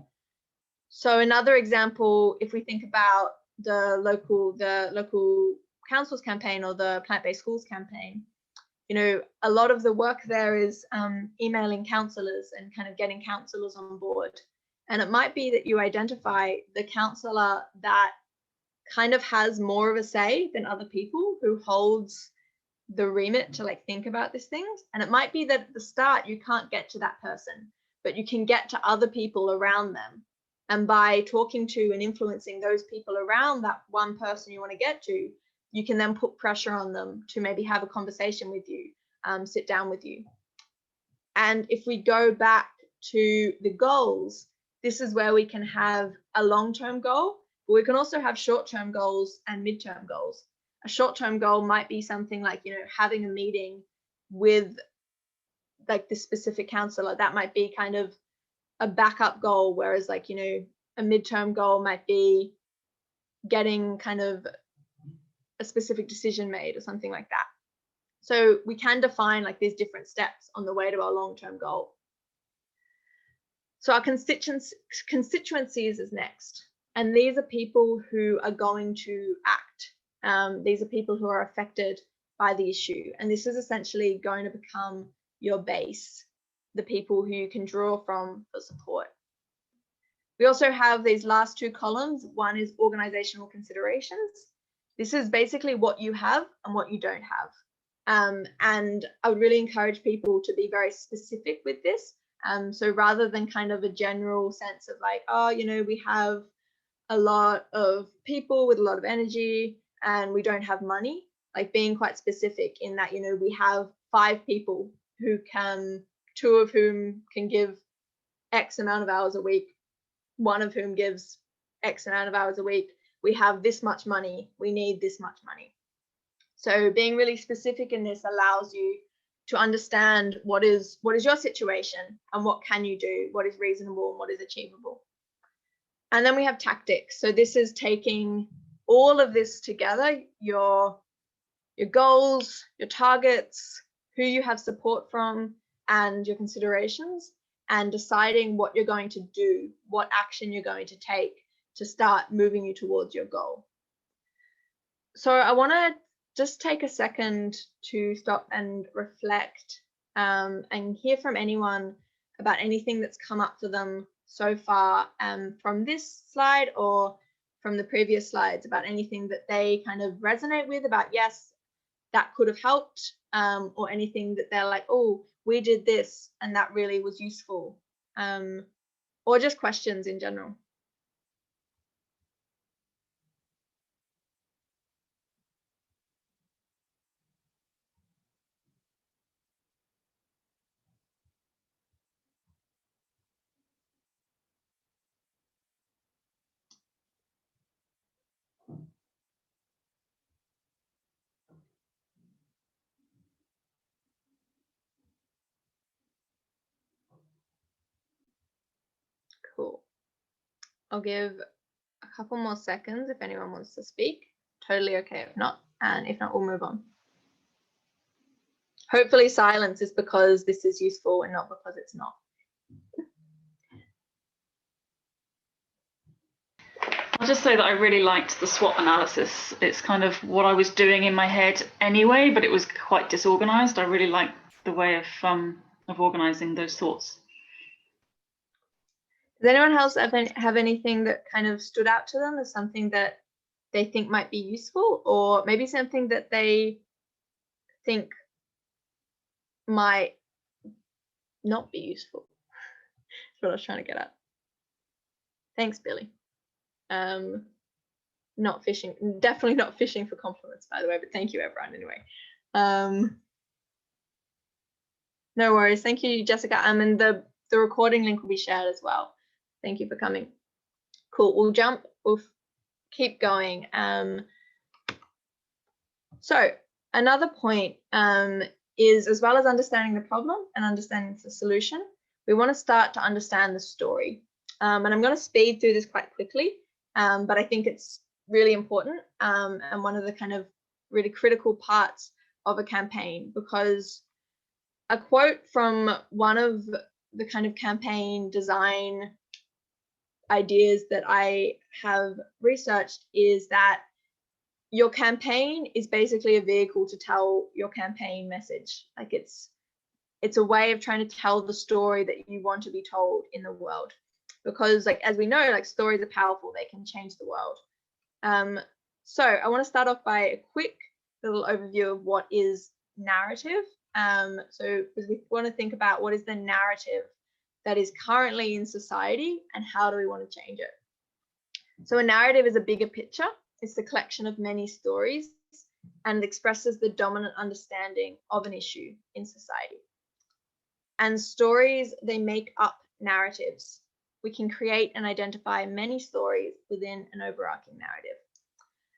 So another example, if we think about the local councils campaign or the plant-based schools campaign, a lot of the work there is emailing councillors and kind of getting councillors on board. And it might be that you identify the councillor that kind of has more of a say than other people, who holds the remit to like think about these things. And it might be that at the start you can't get to that person, but you can get to other people around them. And by talking to and influencing those people around that one person you want to get to, you can then put pressure on them to maybe have a conversation with you, sit down with you. And if we go back to the goals, this is where we can have a long-term goal, but we can also have short-term goals and mid-term goals. A short-term goal might be something like, having a meeting with like the specific councillor. That might be kind of a backup goal, whereas like, a mid-term goal might be getting kind of a specific decision made or something like that. So we can define like these different steps on the way to our long-term goal. So our constituencies is next. And these are people who are going to act. These are people who are affected by the issue. And this is essentially going to become your base. the people who you can draw from for support. We also have these last two columns. One is organizational considerations. This is basically what you have and what you don't have. And I would really encourage people to be very specific with this. So rather than kind of a general sense of like, oh, you know, we have a lot of people with a lot of energy and we don't have money, like being quite specific in that, you know, we have 5 people who can, 2 of whom can give X amount of hours a week, 1 of whom gives X amount of hours a week. We have this much money, we need this much money. So being really specific in this allows you to understand what is your situation and what can you do, what is reasonable and what is achievable. And then we have tactics. So this is taking all of this together, your goals, your targets, who you have support from, and your considerations, and deciding what you're going to do, what action you're going to take to start moving you towards your goal. So I want to just take a second to stop and reflect and hear from anyone about anything that's come up for them so far from this slide or from the previous slides, about anything that they kind of resonate with, about yes, that could have helped, or anything that they're like, oh, we did this and that really was useful, or just questions in general. Cool. I'll give a couple more seconds if anyone wants to speak. Totally okay if not, and if not, we'll move on. Hopefully silence is because this is useful and not because it's not. I'll just say that I really liked the SWOT analysis. It's kind of what I was doing in my head anyway, but it was quite disorganized. I really liked the way of organizing those thoughts. Does anyone else have anything that kind of stood out to them as something that they think might be useful, or maybe something that they think might not be useful? That's what I was trying to get at. Thanks, Billy. Not fishing, definitely not fishing for compliments, by the way, but thank you everyone anyway. No worries. Thank you, Jessica. And the recording link will be shared as well. Thank you for coming. Cool. We'll keep going. So another point is, as well as understanding the problem and understanding the solution, we want to start to understand the story. And I'm going to speed through this quite quickly, but I think it's really important and one of the kind of really critical parts of a campaign, because a quote from one of the kind of campaign design ideas that I have researched is that your campaign is basically a vehicle to tell your campaign message. Like it's a way of trying to tell the story that you want to be told in the world, because like as we know, like stories are powerful, they can change the world. So I want to start off by a quick little overview of what is narrative. So because we want to think about what is the narrative that is currently in society and how do we want to change it. So a narrative is a bigger picture. It's the collection of many stories and expresses the dominant understanding of an issue in society. And stories, they make up narratives. We can create and identify many stories within an overarching narrative.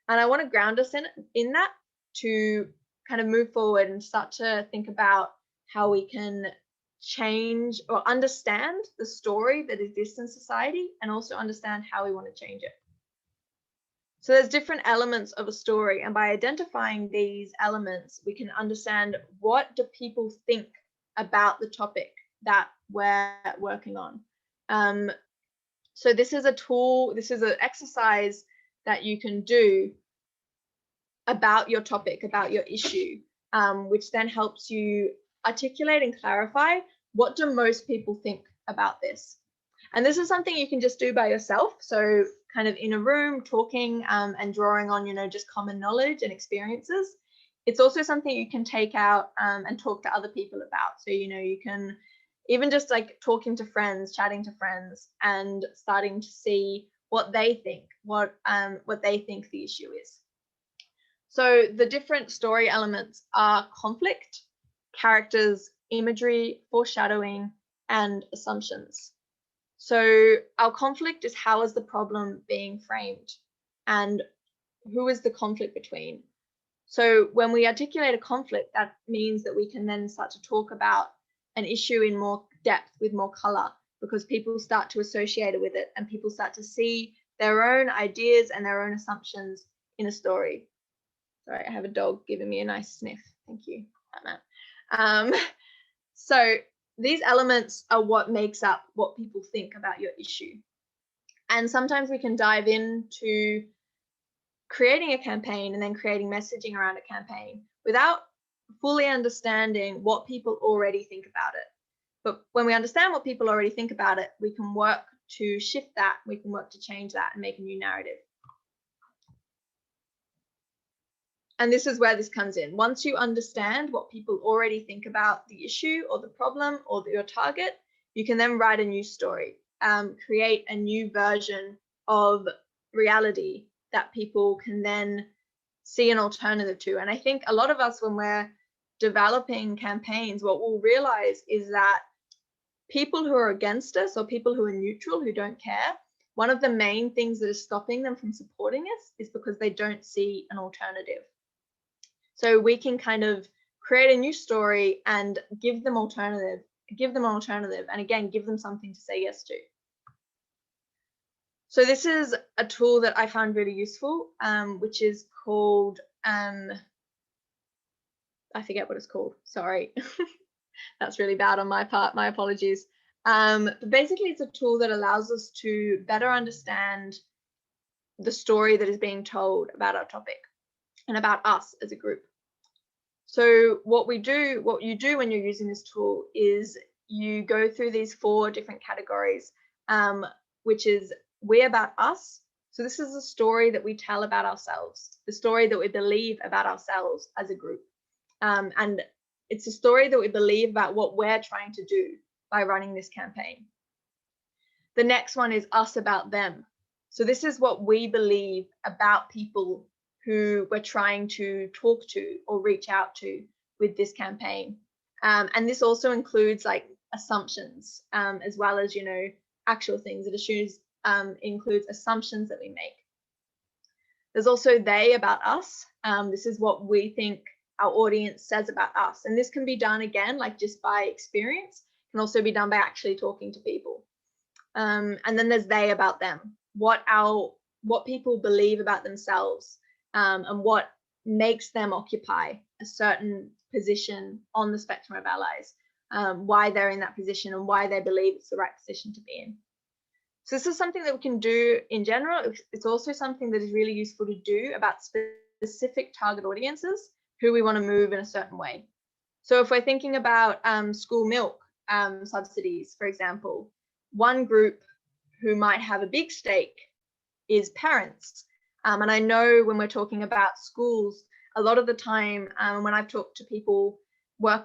And I want to ground us in that to kind of move forward and start to think about how we can change or understand the story that exists in society and also understand how we want to change it. So there's different elements of a story, and by identifying these elements, we can understand what do people think about the topic that we're working on. So this is a tool, this is an exercise that you can do about your topic, about your issue, which then helps you articulate and clarify what do most people think about this? And this is something you can just do by yourself. So kind of in a room talking and drawing on, you know, just common knowledge and experiences. It's also something you can take out and talk to other people about. So, you know, you can even just like talking to friends, chatting to friends and starting to see what they think, what they think the issue is. So the different story elements are conflict, characters, imagery, foreshadowing, and assumptions. So our conflict is how is the problem being framed and who is the conflict between. So when we articulate a conflict, that means that we can then start to talk about an issue in more depth with more color, because people start to associate it with it and people start to see their own ideas and their own assumptions in a story. Sorry, I have a dog giving me a nice sniff. Thank you, Batman. So these elements are what makes up what people think about your issue. And sometimes we can dive into creating a campaign and then creating messaging around a campaign without fully understanding what people already think about it. But when we understand what people already think about it, we can work to shift that, we can work to change that and make a new narrative. And this is where this comes in. Once you understand what people already think about the issue or the problem or your target, you can then write a new story, create a new version of reality that people can then see an alternative to. And I think a lot of us, when we're developing campaigns, what we'll realize is that people who are against us or people who are neutral, who don't care, one of the main things that is stopping them from supporting us is because they don't see an alternative. So we can kind of create a new story and give them an alternative, and again, give them something to say yes to. So this is a tool that I found really useful, which is called, I forget what it's called, sorry. That's really bad on my part, my apologies. But basically it's a tool that allows us to better understand the story that is being told about our topic and about us as a group. So what you do when you're using this tool is you go through these 4 different categories, which is we about us. So this is a story that we tell about ourselves, the story that we believe about ourselves as a group. And it's a story that we believe about what we're trying to do by running this campaign. The next one is us about them. So this is what we believe about people who we're trying to talk to or reach out to with this campaign. And this also includes like assumptions, as well as, you know, actual things. It includes assumptions that we make. There's also they about us. This is what we think our audience says about us. And this can be done again, like just by experience, can also be done by actually talking to people. And then there's they about them, what people believe about themselves, and what makes them occupy a certain position on the spectrum of allies, why they're in that position and why they believe it's the right position to be in. So this is something that we can do in general. It's also something that is really useful to do about specific target audiences who we want to move in a certain way. So if we're thinking about school milk subsidies, for example, one group who might have a big stake is parents. And I know when we're talking about schools, a lot of the time when I've talked to people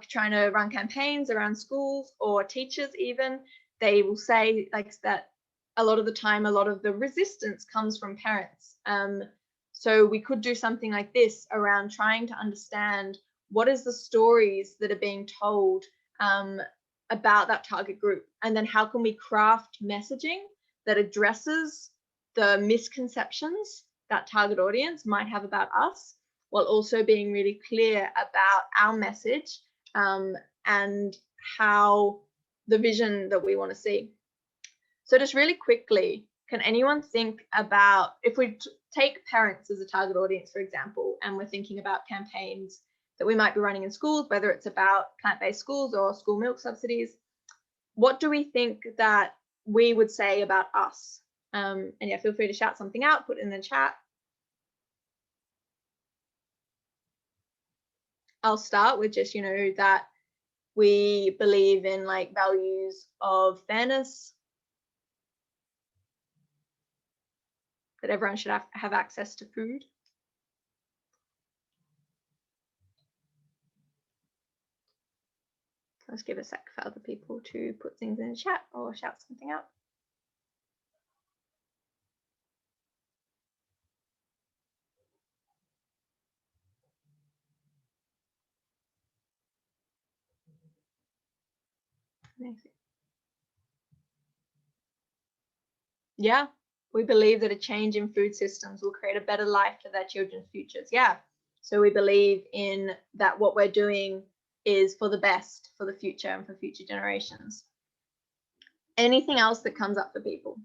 trying to run campaigns around schools or teachers even, they will say like that a lot of the time, a lot of the resistance comes from parents. So we could do something like this around trying to understand what is the stories that are being told about that target group, and then how can we craft messaging that addresses the misconceptions that target audience might have about us, while also being really clear about our message and how the vision that we want to see. So just really quickly, can anyone think about, if we take parents as a target audience, for example, and we're thinking about campaigns that we might be running in schools, whether it's about plant-based schools or school milk subsidies, what do we think that we would say about us? And yeah, feel free to shout something out, put it in the chat. I'll start with just, you know, that We believe in like values of fairness, that everyone should have access to food. Let's give a sec for other people to put things in the chat or shout something out. Yeah, we believe that a change in food systems will create a better life for their children's futures. Yeah, so we believe in that what we're doing is for the best for the future and for future generations. Anything else that comes up for people?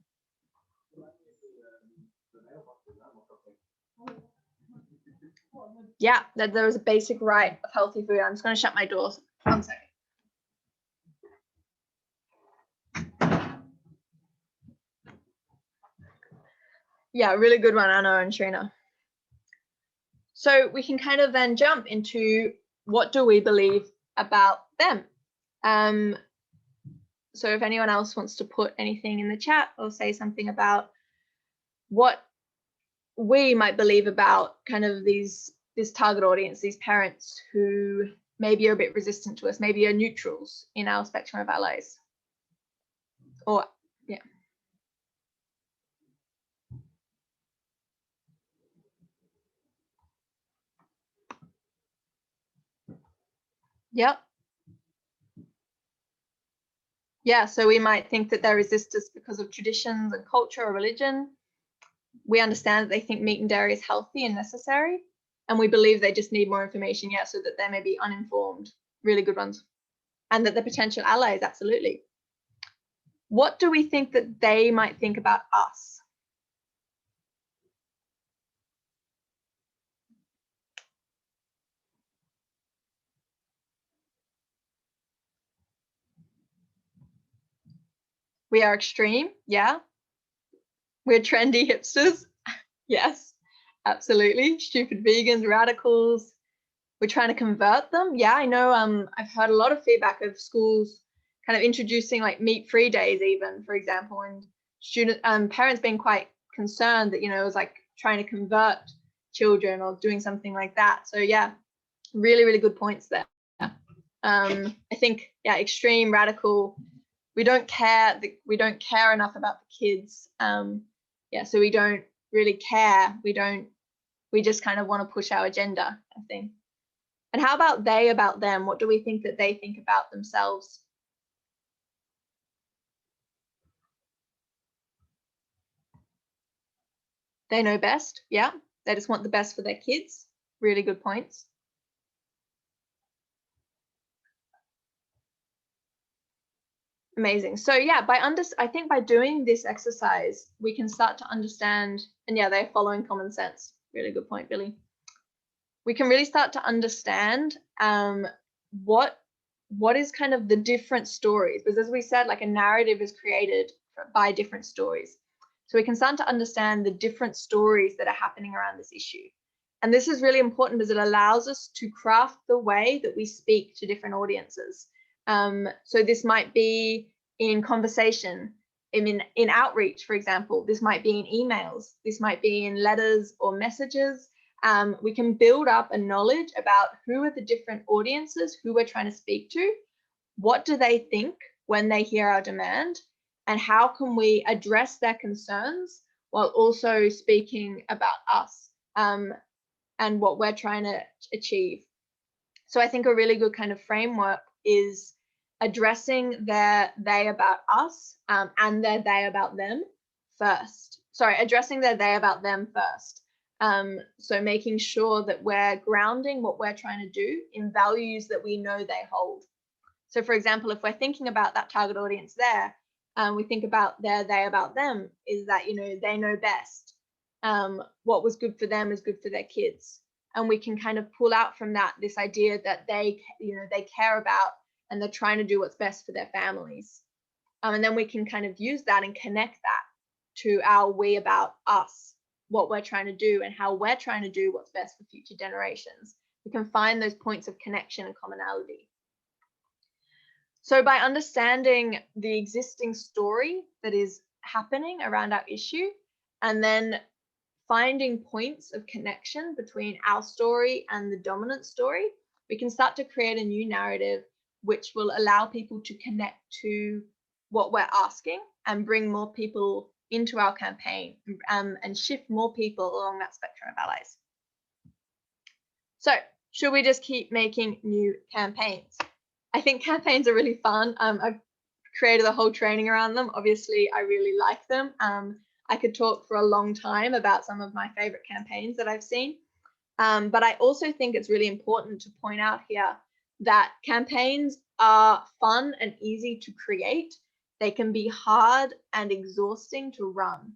Yeah, that there is a basic right of healthy food. I'm just going to shut my doors. 1 second. Yeah, really good one, Anna and Trina. So we can kind of then jump into what do we believe about them. So if anyone else wants to put anything in the chat or say something about what we might believe about kind of this target audience, these parents who maybe are a bit resistant to us, maybe are neutrals in our spectrum of allies. Or yeah. Yep. Yeah, so we might think that they resist us because of traditions and culture or religion. We understand that they think meat and dairy is healthy and necessary, and we believe they just need more information, yeah, so that they may be uninformed. Really good ones. And that they're potential allies, absolutely. What do we think that they might think about us? We are extreme, yeah. We're trendy hipsters, yes, absolutely. Stupid vegans, radicals. We're trying to convert them. Yeah, I know. I've heard a lot of feedback of schools kind of introducing like meat-free days, even, for example, and student parents being quite concerned that, you know, it was like trying to convert children or doing something like that. So yeah, really, really good points there. I think, yeah, extreme, radical. We don't care. We don't care enough about the kids. Yeah, so we don't really care. We just kind of want to push our agenda, I think. And how about they about them? What do we think that they think about themselves? They know best. Yeah, they just want the best for their kids. Really good points. Amazing. So yeah, I think by doing this exercise, we can start to understand, and yeah, they're following common sense. Really good point, Billy. We can really start to understand what is kind of the different stories, because as we said, like a narrative is created by different stories. So we can start to understand the different stories that are happening around this issue. And this is really important because it allows us to craft the way that we speak to different audiences. So this might be in conversation, in outreach, for example. This might be in emails. This might be in letters or messages. We can build up a knowledge about who are the different audiences, who we're trying to speak to, what do they think when they hear our demand, and how can we address their concerns while also speaking about us and what we're trying to achieve. So I think a really good kind of framework is addressing their they about us and their they about them first. Sorry, addressing their they about them first. So making sure that we're grounding what we're trying to do in values that we know they hold. So for example, if we're thinking about that target audience there, we think about their they about them is that, you know, they know best. What was good for them is good for their kids. And we can kind of pull out from that this idea that they, you know, they care about and they're trying to do what's best for their families. And then we can kind of use that and connect that to our we about us, what we're trying to do and how we're trying to do what's best for future generations. We can find those points of connection and commonality. So by understanding the existing story that is happening around our issue, and then finding points of connection between our story and the dominant story, we can start to create a new narrative which will allow people to connect to what we're asking and bring more people into our campaign, and shift more people along that spectrum of allies. So should we just keep making new campaigns? I think campaigns are really fun. I've created a whole training around them. Obviously, I really like them. I could talk for a long time about some of my favorite campaigns that I've seen. But I also think it's really important to point out here that campaigns are fun and easy to create. They can be hard and exhausting to run.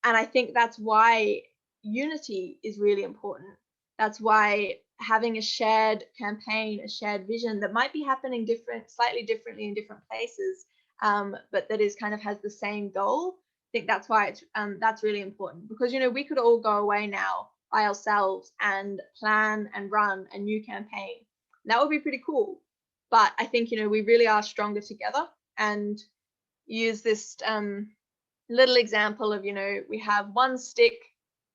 And I think that's why unity is really important. That's why having a shared campaign, a shared vision that might be happening slightly differently in different places, but that is kind of has the same goal. I think that's why that's really important, because we could all go away now by ourselves and plan and run a new campaign. That would be pretty cool. But I think we really are stronger together. And use this little example of we have one stick.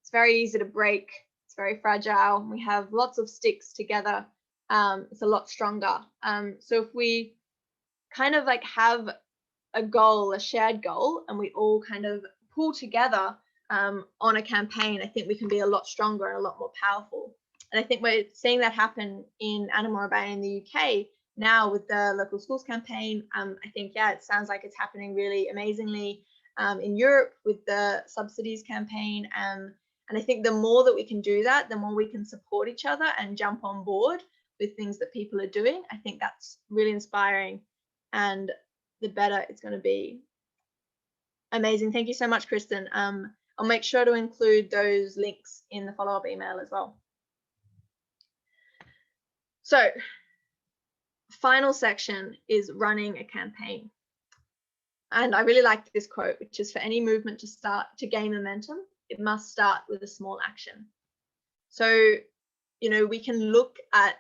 It's very easy to break. It's very fragile. We have lots of sticks together. It's a lot stronger. So if we kind of like have a goal, a shared goal, and we all kind of pull together on a campaign, I think we can be a lot stronger and a lot more powerful. And I think we're seeing that happen in Animal Rebellion in the UK now with the local schools campaign. I think, yeah, it sounds like it's happening really amazingly in Europe with the subsidies campaign. And I think the more that we can do that, the more we can support each other and jump on board with things that people are doing. I think that's really inspiring, and the better it's going to be. Amazing. Thank you so much, Kristen. I'll make sure to include those links in the follow-up email as well. So, final section is running a campaign. And I really like this quote, which is, for any movement to start to gain momentum, it must start with a small action. So, we can look at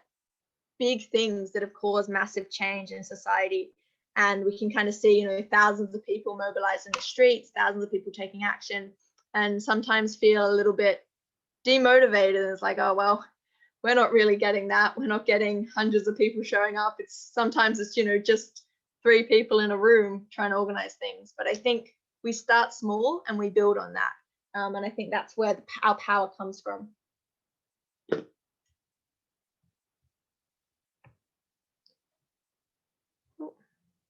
big things that have caused massive change in society, and we can kind of see, thousands of people mobilized in the streets, thousands of people taking action, and sometimes feel a little bit demotivated. It's like, oh, well, we're not really getting that. We're not getting hundreds of people showing up. Sometimes it's, just 3 people in a room trying to organize things. But I think we start small and we build on that. And I think that's where our power comes from. Oh,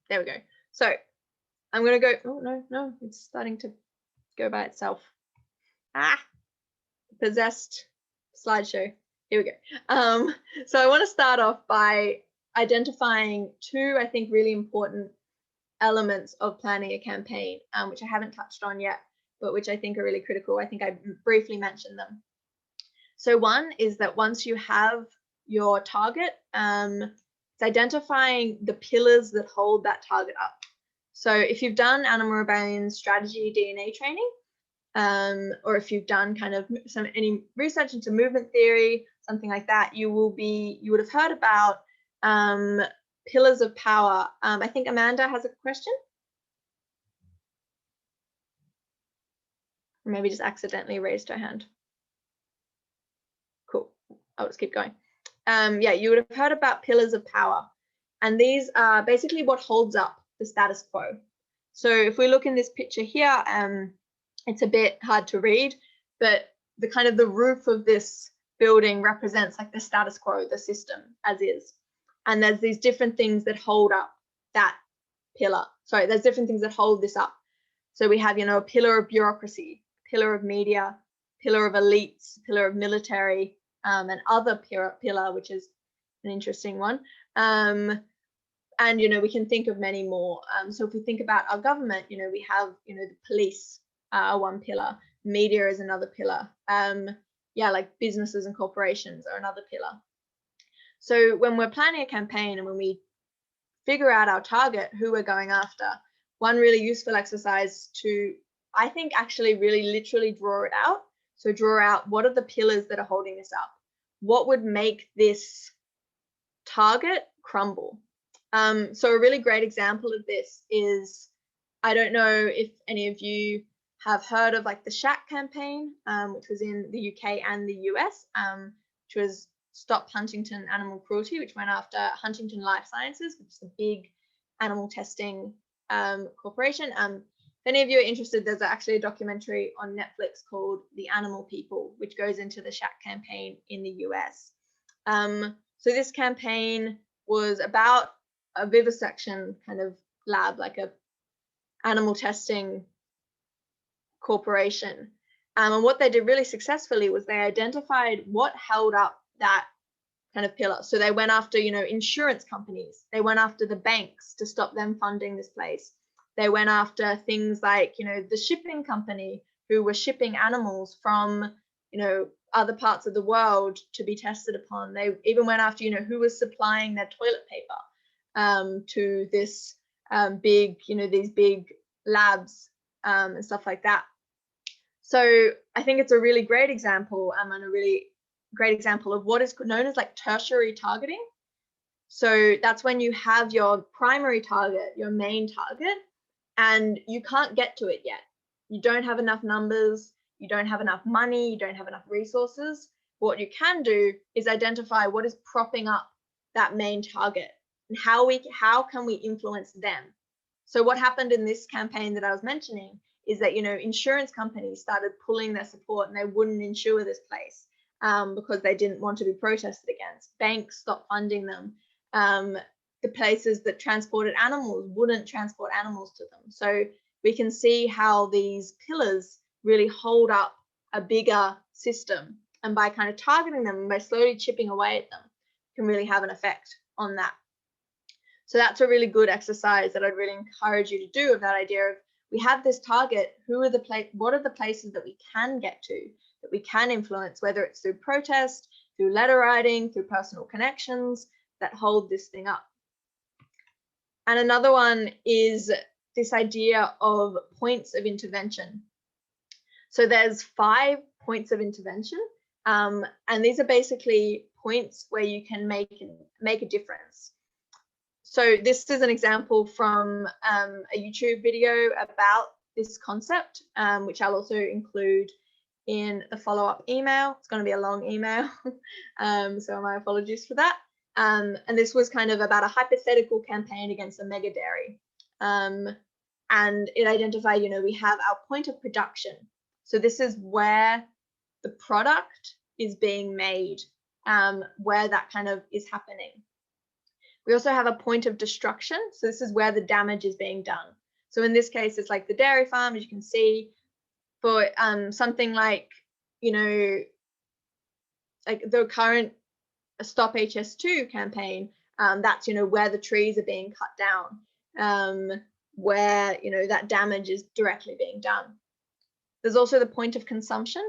there we go. So I'm going to go. Oh, no, it's starting to go by itself. Possessed slideshow. Here we go. So I want to start off by identifying 2, I think, really important elements of planning a campaign, which I haven't touched on yet, but which I think are really critical. I think I briefly mentioned them. So one is that once you have your target, it's identifying the pillars that hold that target up. So if you've done Animal Rebellion strategy DNA training, or if you've done kind of any research into movement theory, something like that, you would have heard about pillars of power. I think Amanda has a question. Or maybe just accidentally raised her hand. Cool. I'll just keep going. Yeah, you would have heard about pillars of power. And these are basically what holds up the status quo. So if we look in this picture here, it's a bit hard to read, but the roof of this building represents like the status quo, the system as is. And there's these different things that hold up that pillar. Sorry, there's different things that hold this up. So we have, a pillar of bureaucracy, pillar of media, pillar of elites, pillar of military, and other pillar, which is an interesting one. And, we can think of many more. So if we think about our government, we have, the police, one pillar, media is another pillar. Yeah, like businesses and corporations are another pillar. So when we're planning a campaign and when we figure out our target, who we're going after, one really useful exercise to, I think, actually really literally draw it out. So draw out, what are the pillars that are holding this up? What would make this target crumble? So a really great example of this is, I don't know if any of you have heard of like the SHAC campaign, which was in the UK and the US, which was Stop Huntington Animal Cruelty, which went after Huntington Life Sciences, which is a big animal testing corporation. If any of you are interested, there's actually a documentary on Netflix called The Animal People, which goes into the SHAC campaign in the US. So this campaign was about a vivisection kind of lab, like a animal testing corporation. And what they did really successfully was they identified what held up that kind of pillar. So they went after, you know, insurance companies. They went after the banks to stop them funding this place. They went after things like, you know, the shipping company who were shipping animals from, you know, other parts of the world to be tested upon. They even went after, you know, who was supplying their toilet paper to this big, you know, these big labs and stuff like that. So I think it's a really great example and a really great example of what is known as like tertiary targeting. So that's when you have your primary target, your main target, and you can't get to it yet. You don't have enough numbers, you don't have enough money, you don't have enough resources. What you can do is identify what is propping up that main target and how can we influence them. So what happened in this campaign that I was mentioning is that, you know, insurance companies started pulling their support and they wouldn't insure this place because they didn't want to be protested against. Banks stopped funding them. The places that transported animals wouldn't transport animals to them. So we can see how these pillars really hold up a bigger system, and by kind of targeting them and by slowly chipping away at them can really have an effect on that. So that's a really good exercise that I'd really encourage you to do, of that idea of, we have this target, what are the places that we can get to, that we can influence, whether it's through protest, through letter writing, through personal connections that hold this thing up. And another one is this idea of points of intervention. So there's 5 points of intervention, and these are basically points where you can make a difference. So this is an example from a YouTube video about this concept, which I'll also include in the follow-up email. It's going to be a long email, so my apologies for that. And this was kind of about a hypothetical campaign against a mega dairy. And it identified, you know, we have our point of production. So this is where the product is being made, where that kind of is happening. We also have a point of destruction. So this is where the damage is being done. So in this case, it's like the dairy farm, as you can see, for something like, you know, like the current Stop HS2 campaign, that's, you know, where the trees are being cut down, where, you know, that damage is directly being done. There's also the point of consumption.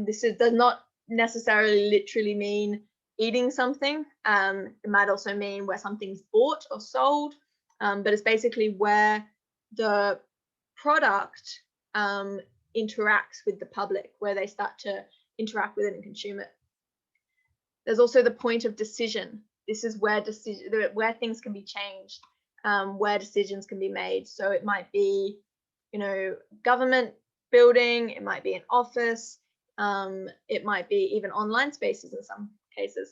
This does not necessarily literally mean eating something. It might also mean where something's bought or sold, but it's basically where the product interacts with the public, where they start to interact with it and consume it. There's also the point of decision. This is where things can be changed, where decisions can be made. So it might be, you know, government building, it might be an office, it might be even online spaces in some cases.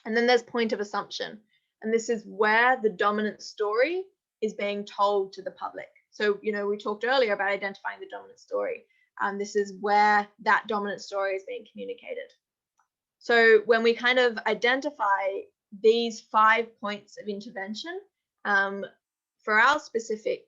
And then there's point of assumption. And this is where the dominant story is being told to the public. So, you know, we talked earlier about identifying the dominant story. This is where that dominant story is being communicated. So when we kind of identify these 5 points of intervention for our specific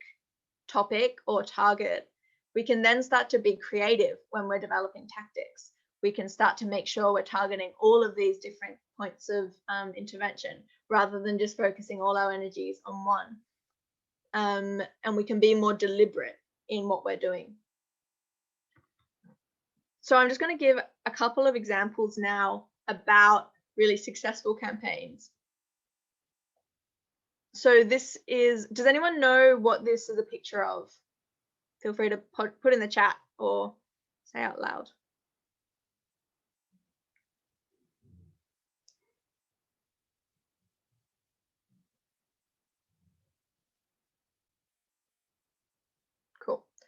topic or target, we can then start to be creative when we're developing tactics. We can start to make sure we're targeting all of these different points of intervention rather than just focusing all our energies on one. And we can be more deliberate in what we're doing. So I'm just going to give a couple of examples now about really successful campaigns. So this is, does anyone know what this is a picture of? Feel free to put in the chat or say out loud.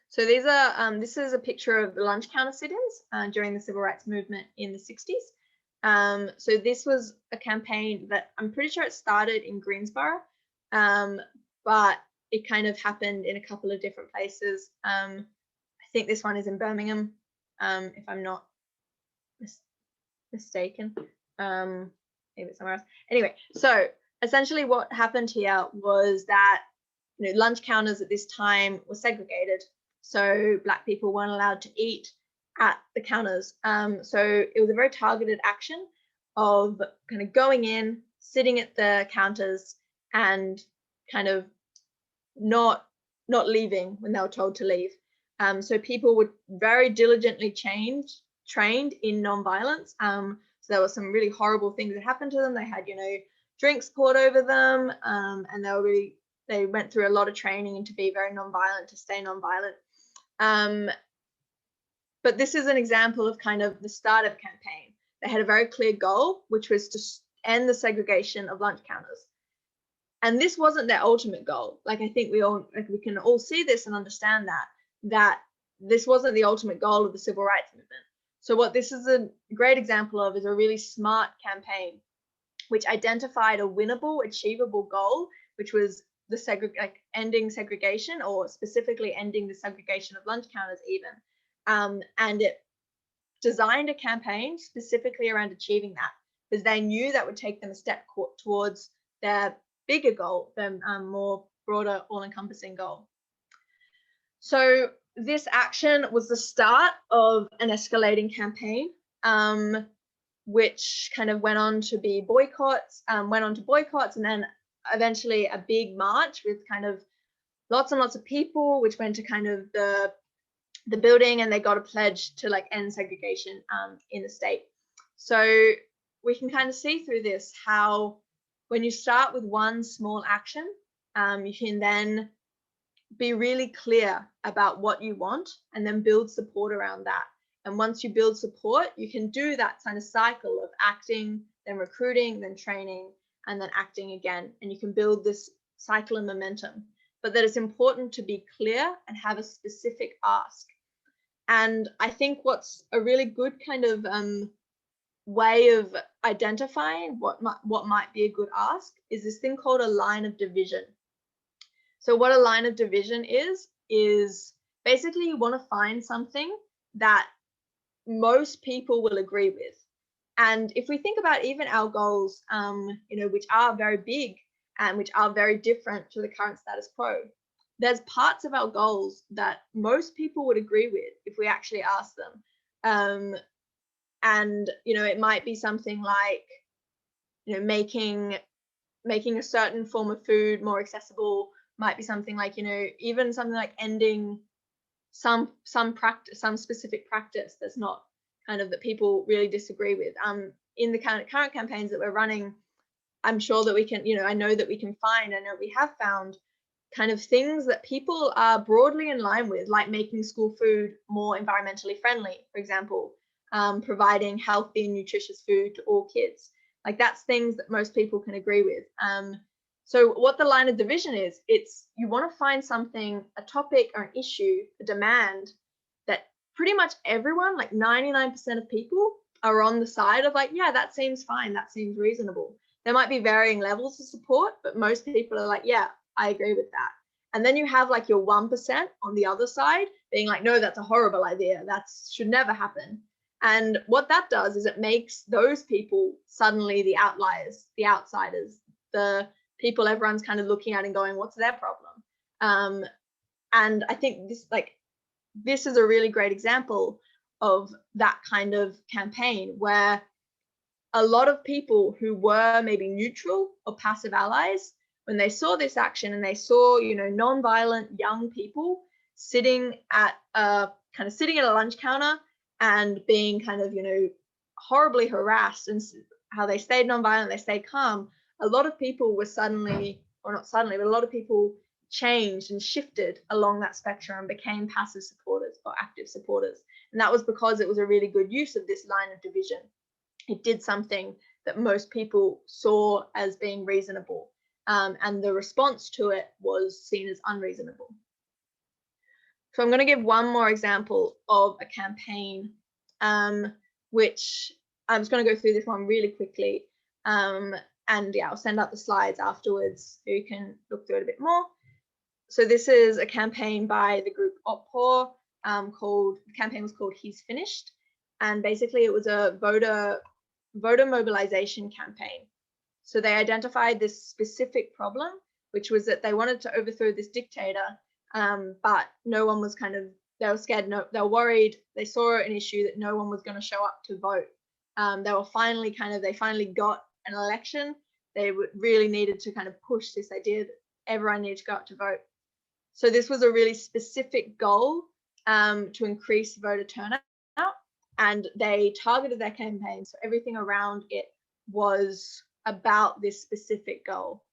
So these are this is a picture of the lunch counter sit-ins during the civil rights movement in the 60s. So this was a campaign that I'm pretty sure it started in Greensboro, but it kind of happened in a couple of different places. I think this one is in Birmingham, if I'm not mistaken. Maybe it's somewhere else. Anyway, so essentially what happened here was that lunch counters at this time were segregated. So Black people weren't allowed to eat at the counters. So it was a very targeted action of kind of going in, sitting at the counters, and kind of not leaving when they were told to leave. So people were very diligently trained in nonviolence. So there were some really horrible things that happened to them. They had, drinks poured over them, and they went through a lot of training and to be very nonviolent, to stay nonviolent. But this is an example of kind of the start of a campaign. They had a very clear goal, which was to end the segregation of lunch counters. And this wasn't their ultimate goal. Like, I think we can all see this and understand that this wasn't the ultimate goal of the civil rights movement. So what this is a great example of is a really smart campaign, which identified a winnable, achievable goal, which was the ending segregation, or specifically ending the segregation of lunch counters even. And it designed a campaign specifically around achieving that, because they knew that would take them a step towards their bigger goal, the more broader, all-encompassing goal. So this action was the start of an escalating campaign, which kind of went on to boycotts, and then eventually a big march with kind of lots and lots of people, which went to kind of the building, and they got a pledge to end segregation in the state. So we can kind of see through this how when you start with one small action, you can then be really clear about what you want and then build support around that. And once you build support, you can do that kind of cycle of acting, then recruiting, then training, and then acting again. And you can build this cycle and momentum. But that it's important to be clear and have a specific ask. And I think what's a really good kind of way of identifying what might be a good ask is this thing called a line of division. So what a line of division is basically you want to find something that most people will agree with. And if we think about even our goals, which are very big and which are very different to the current status quo, there's parts of our goals that most people would agree with if we actually ask them. And it might be something like making a certain form of food more accessible, might be something like even something like ending some specific practice that's not kind of that people really disagree with. In the current campaigns that we're running, I'm sure that we can, I know that we can find, I know we have found kind of things that people are broadly in line with, like making school food more environmentally friendly, for example, providing healthy and nutritious food to all kids. Like, that's things that most people can agree with. So what the line of division is, it's you want to find something, a topic or an issue, a demand that pretty much everyone, like 99% of people, are on the side of yeah, that seems fine, that seems reasonable. There might be varying levels of support, but most people are yeah, I agree with that. And then you have your 1% on the other side being no, that's a horrible idea, that should never happen. And what that does is it makes those people suddenly the outliers, the outsiders, the people everyone's kind of looking at and going, what's their problem? And I think this is a really great example of that kind of campaign, where a lot of people who were maybe neutral or passive allies, when they saw this action and they saw non-violent young people sitting at a lunch counter and being kind of horribly harassed, and how they stayed non-violent, they stayed calm, a lot of people were suddenly, or not suddenly, but a lot of people changed and shifted along that spectrum and became passive supporters or active supporters. And that was because it was a really good use of this line of division. It did something that most people saw as being reasonable, and the response to it was seen as unreasonable. So I'm going to give one more example of a campaign, which I'm just going to go through this one really quickly. And yeah, I'll send out the slides afterwards so you can look through it a bit more. So this is a campaign by the group Oppoor, the campaign was called He's Finished. And basically it was a voter mobilization campaign. So they identified this specific problem, which was that they wanted to overthrow this dictator, but no one was they were scared, they were worried, they saw an issue that no one was going to show up to vote. They finally got an election. They really needed to kind of push this idea that everyone needed to go out to vote. So this was a really specific goal to increase voter turnout, and they targeted their campaign. So everything around it was about this specific goal.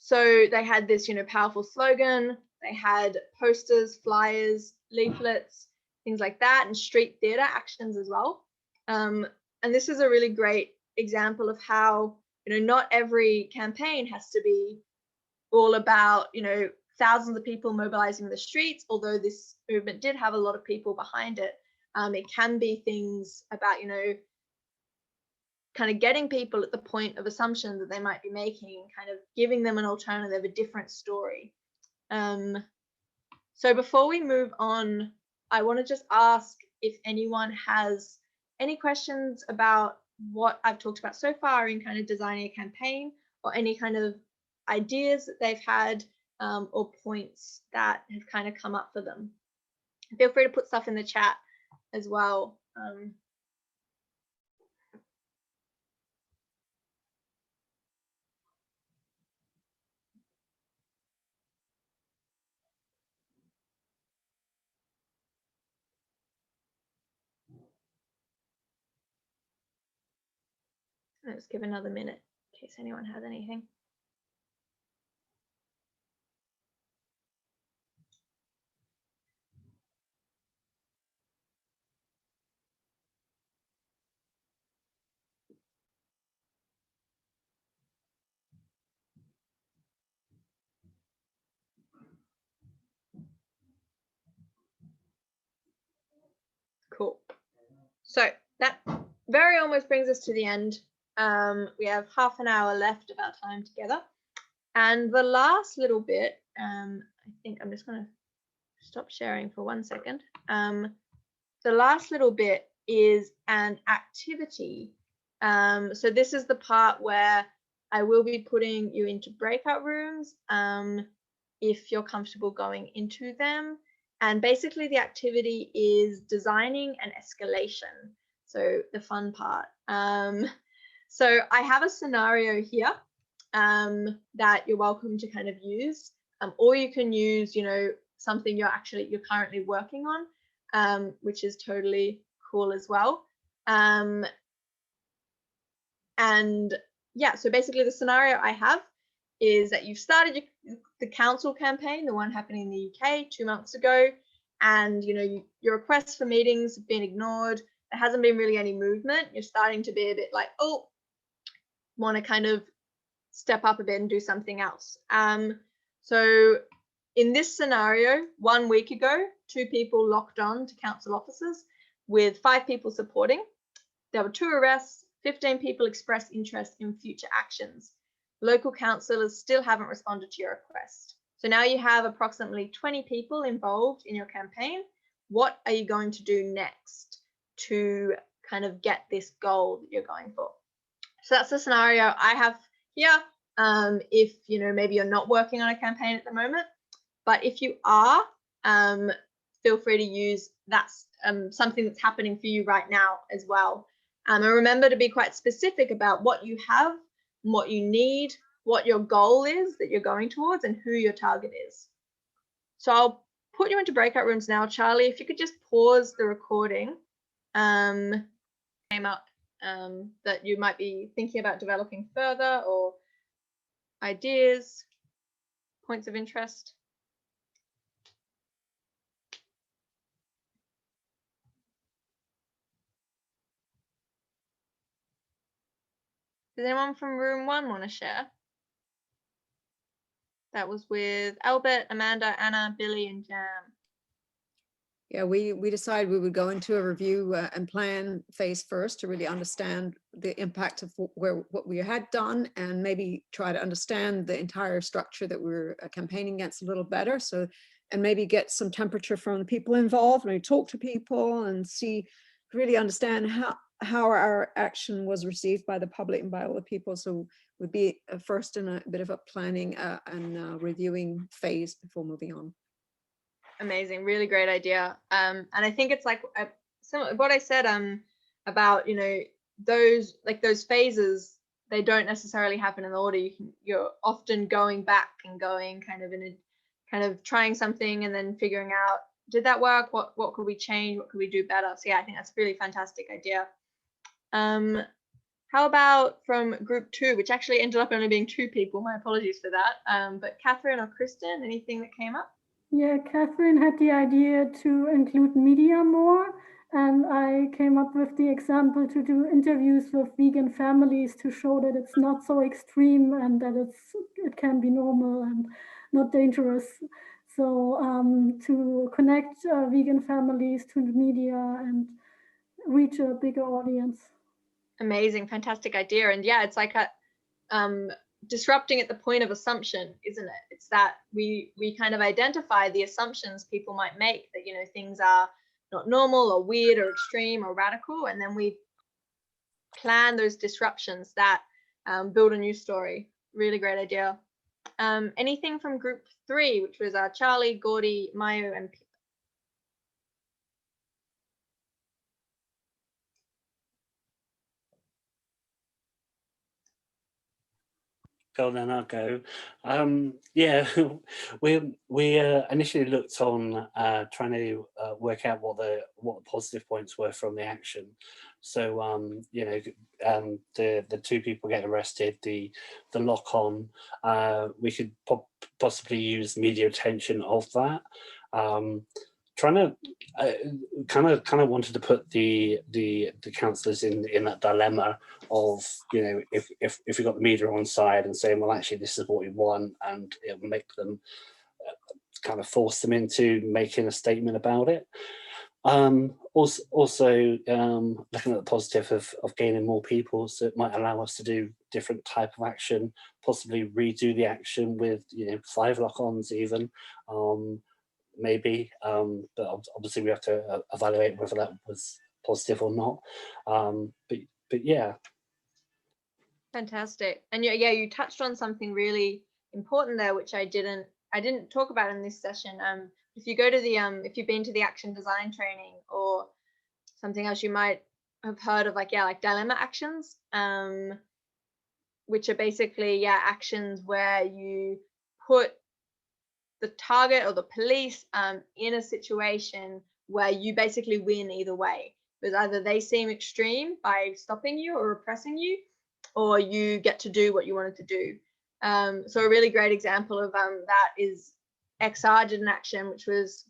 So they had this, powerful slogan. They had posters, flyers, leaflets, things like that, and street theater actions as well. And this is a really great example of how, not every campaign has to be all about, thousands of people mobilizing the streets, although this movement did have a lot of people behind it. It can be things about, kind of getting people at the point of assumption that they might be making, kind of giving them an alternative, a different story. So before we move on, I want to just ask if anyone has any questions about what I've talked about so far in kind of designing a campaign, or any kind of ideas that they've had, or points that have kind of come up for them. Feel free to put stuff in the chat as well. Let's give another minute in case anyone has anything. Cool. So that very almost brings us to the end. We have half an hour left of our time together. And the last little bit, I think I'm just going to stop sharing for 1 second. The last little bit is an activity. So this is the part where I will be putting you into breakout rooms if you're comfortable going into them. And basically the activity is designing an escalation. So the fun part. So I have a scenario here that you're welcome to kind of use, or you can use, something you're currently working on, which is totally cool as well. And yeah, so basically the scenario I have is that you've started the council campaign, the one happening in the UK 2 months ago, and your requests for meetings have been ignored. There hasn't been really any movement. You're starting to be a bit like, oh, want to kind of step up a bit and do something else. So in this scenario, 1 week ago, 2 people locked on to council offices with 5 people supporting. There were 2 arrests, 15 people expressed interest in future actions. Local councillors still haven't responded to your request. So now you have approximately 20 people involved in your campaign. What are you going to do next to kind of get this goal that you're going for? So that's the scenario I have here. If maybe you're not working on a campaign at the moment, but if you are, feel free to use that's something that's happening for you right now as well. And remember to be quite specific about what you have, what you need, what your goal is that you're going towards, and who your target is. So I'll put you into breakout rooms now. Charlie, if you could just pause the recording. Came up that you might be thinking about developing further, or ideas, points of interest. Does anyone from room 1 want to share? That was with Albert, Amanda, Anna, Billy, and Jam. Yeah, we decided we would go into a review and plan phase first to really understand the impact of what we had done, and maybe try to understand the entire structure that we're campaigning against a little better. So, and maybe get some temperature from the people involved, maybe talk to people and see, really understand how our action was received by the public and by all the people. So would be first in a bit of a planning and reviewing phase before moving on. Amazing, really great idea. And I think it's like some what I said about, you know, those phases, they don't necessarily happen in order. You're often going back and going kind of trying something and then figuring out, did that work? What could we change? What could we do better? So yeah, I think that's a really fantastic idea. How about from group 2, which actually ended up only being 2 people? My apologies for that. But Catherine or Kristen, anything that came up? Yeah, Catherine had the idea to include media more, and I came up with the example to do interviews with vegan families to show that it's not so extreme and that it can be normal and not dangerous. So to connect vegan families to the media and reach a bigger audience. Amazing, fantastic idea. And yeah, it's like disrupting at the point of assumption, isn't it? It's that we kind of identify the assumptions people might make, that, you know, things are not normal or weird or extreme or radical, and then we plan those disruptions that build a new story. Really great idea. Anything from group 3, which was Charlie, Gordy, Mayo, and Pip? Go on then, I'll go. Yeah, we initially looked on trying to work out what the positive points were from the action. So you know, the 2 people getting arrested, the lock on, we could possibly use media attention of that. Trying to kind of wanted to put the councillors in that dilemma of, you know, if we got the media on side and saying, well, actually this is what we want, and it will make them kind of force them into making a statement about it. Also looking at the positive of gaining more people, so it might allow us to do different type of action, possibly redo the action with, you know, 5 lock-ons even. Maybe, but obviously we have to evaluate whether that was positive or not. But yeah. Fantastic. And yeah, you touched on something really important there, which I didn't talk about in this session. If you go to the if you've been to the action design training or something else, you might have heard of like dilemma actions, which are basically actions where you put the target or the police in a situation where you basically win either way, because either they seem extreme by stopping you or repressing you, or you get to do what you wanted to do. So a really great example of that is XR did an action which was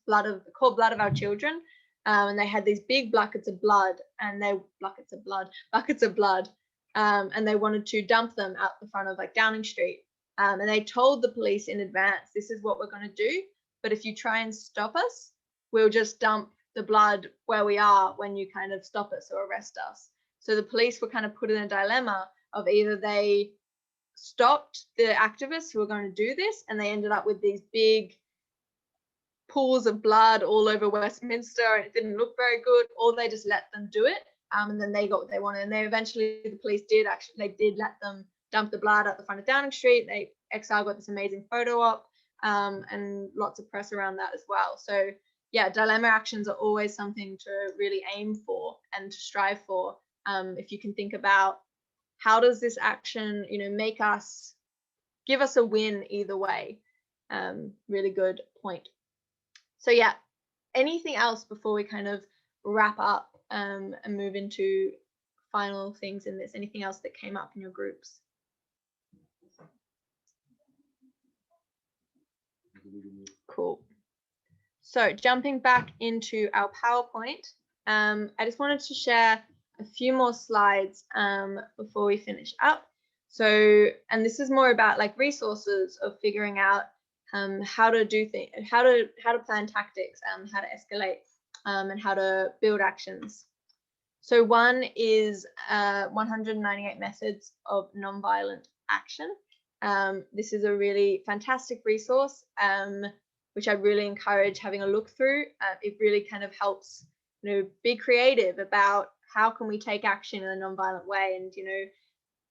called Blood of Our Children, and they had these big buckets of blood, and they wanted to dump them out the front of like Downing Street. And they told the police in advance, this is what we're going to do, but if you try and stop us, we'll just dump the blood where we are when you kind of stop us or arrest us. So the police were kind of put in a dilemma of either they stopped the activists who were going to do this, and they ended up with these big pools of blood all over Westminster, and it didn't look very good, or they just let them do it, and then they got what they wanted. And the police did let them dump the blood at the front of Downing Street. XR got this amazing photo op, and lots of press around that as well. So yeah, dilemma actions are always something to really aim for and to strive for. If you can think about, how does this action, you know, give us a win either way? Really good point. So yeah, anything else before we kind of wrap up and move into final things in this? Anything else that came up in your groups? Cool. So jumping back into our PowerPoint, I just wanted to share a few more slides before we finish up. So, and this is more about like resources of figuring out how to do things, how to plan tactics, how to escalate, and how to build actions. So one is 198 methods of nonviolent action. This is a really fantastic resource, which I really encourage having a look through. It really kind of helps, be creative about how can we take action in a nonviolent way. And,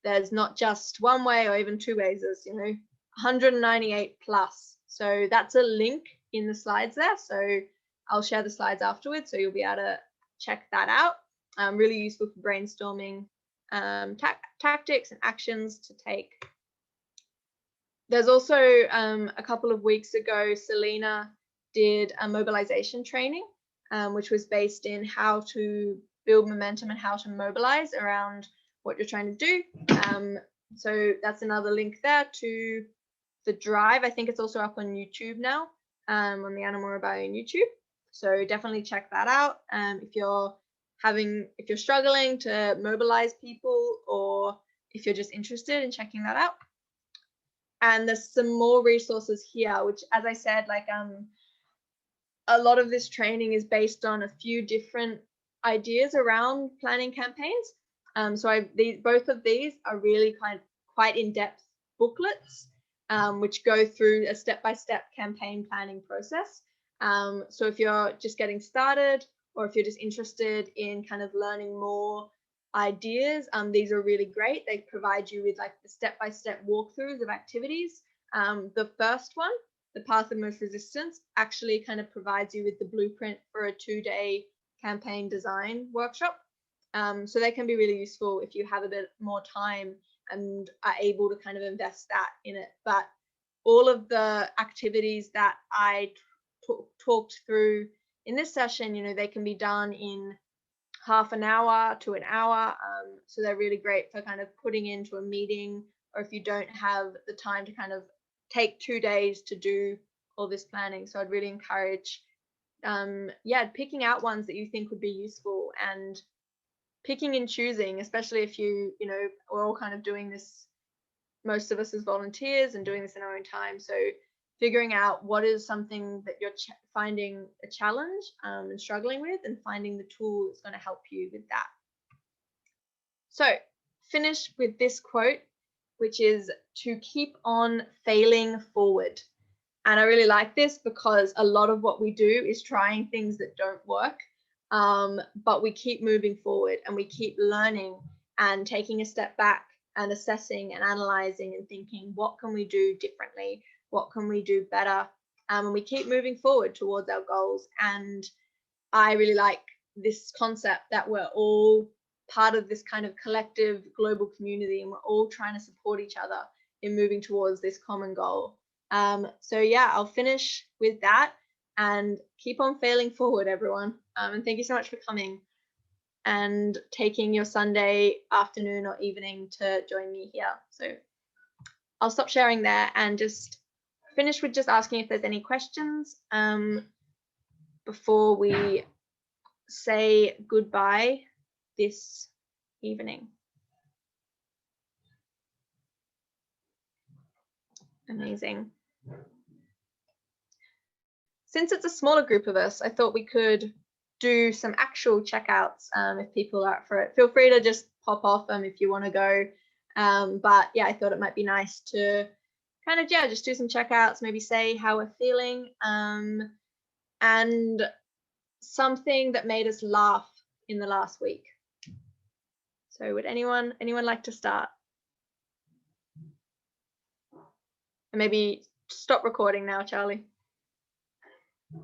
there's not just one way or even two ways, there's, 198 plus. So that's a link in the slides there. So I'll share the slides afterwards, so you'll be able to check that out. Really useful for brainstorming tactics and actions to take. There's also a couple of weeks ago, Selena did a mobilization training, which was based in how to build momentum and how to mobilize around what you're trying to do. So that's another link there to the drive. I think it's also up on YouTube now, on the Animal Rebellion YouTube. So definitely check that out. If you're struggling to mobilize people, or if you're just interested in checking that out. And there's some more resources here, which, as I said, like a lot of this training is based on a few different ideas around planning campaigns. So both of these are really quite in-depth booklets, which go through a step-by-step campaign planning process. So if you're just getting started, or if you're just interested in kind of learning more ideas, these are really great. They provide you with like the step-by-step walkthroughs of activities. The first one, the Path of Most Resistance, actually kind of provides you with the blueprint for a 2-day campaign design workshop. So they can be really useful if you have a bit more time and are able to kind of invest that in it. But all of the activities that I talked through in this session, they can be done in half an hour to an hour. So they're really great for kind of putting into a meeting, or if you don't have the time to kind of take 2 days to do all this planning. So I'd really encourage, picking out ones that you think would be useful, and picking and choosing, especially if we're all kind of doing this, most of us as volunteers, and doing this in our own time. So figuring out what is something that you're finding a challenge and struggling with, and finding the tool that's going to help you with that. So finish with this quote, which is to keep on failing forward. And I really like this because a lot of what we do is trying things that don't work, but we keep moving forward, and we keep learning and taking a step back and assessing and analyzing and thinking, what can we do differently? What can we do better? And we keep moving forward towards our goals. And I really like this concept that we're all part of this kind of collective global community, and we're all trying to support each other in moving towards this common goal. So yeah, I'll finish with that, and keep on failing forward, everyone. And thank you so much for coming and taking your Sunday afternoon or evening to join me here. So I'll stop sharing there and just finish with just asking if there's any questions before we say goodbye this evening. Amazing. Since it's a smaller group of us, I thought we could do some actual checkouts if people are up for it. Feel free to just pop off if you want to go. But yeah, I thought it might be nice to kind of, just do some checkouts, maybe say how we're feeling, and something that made us laugh in the last week. So would anyone like to start? And maybe stop recording now, Charlie.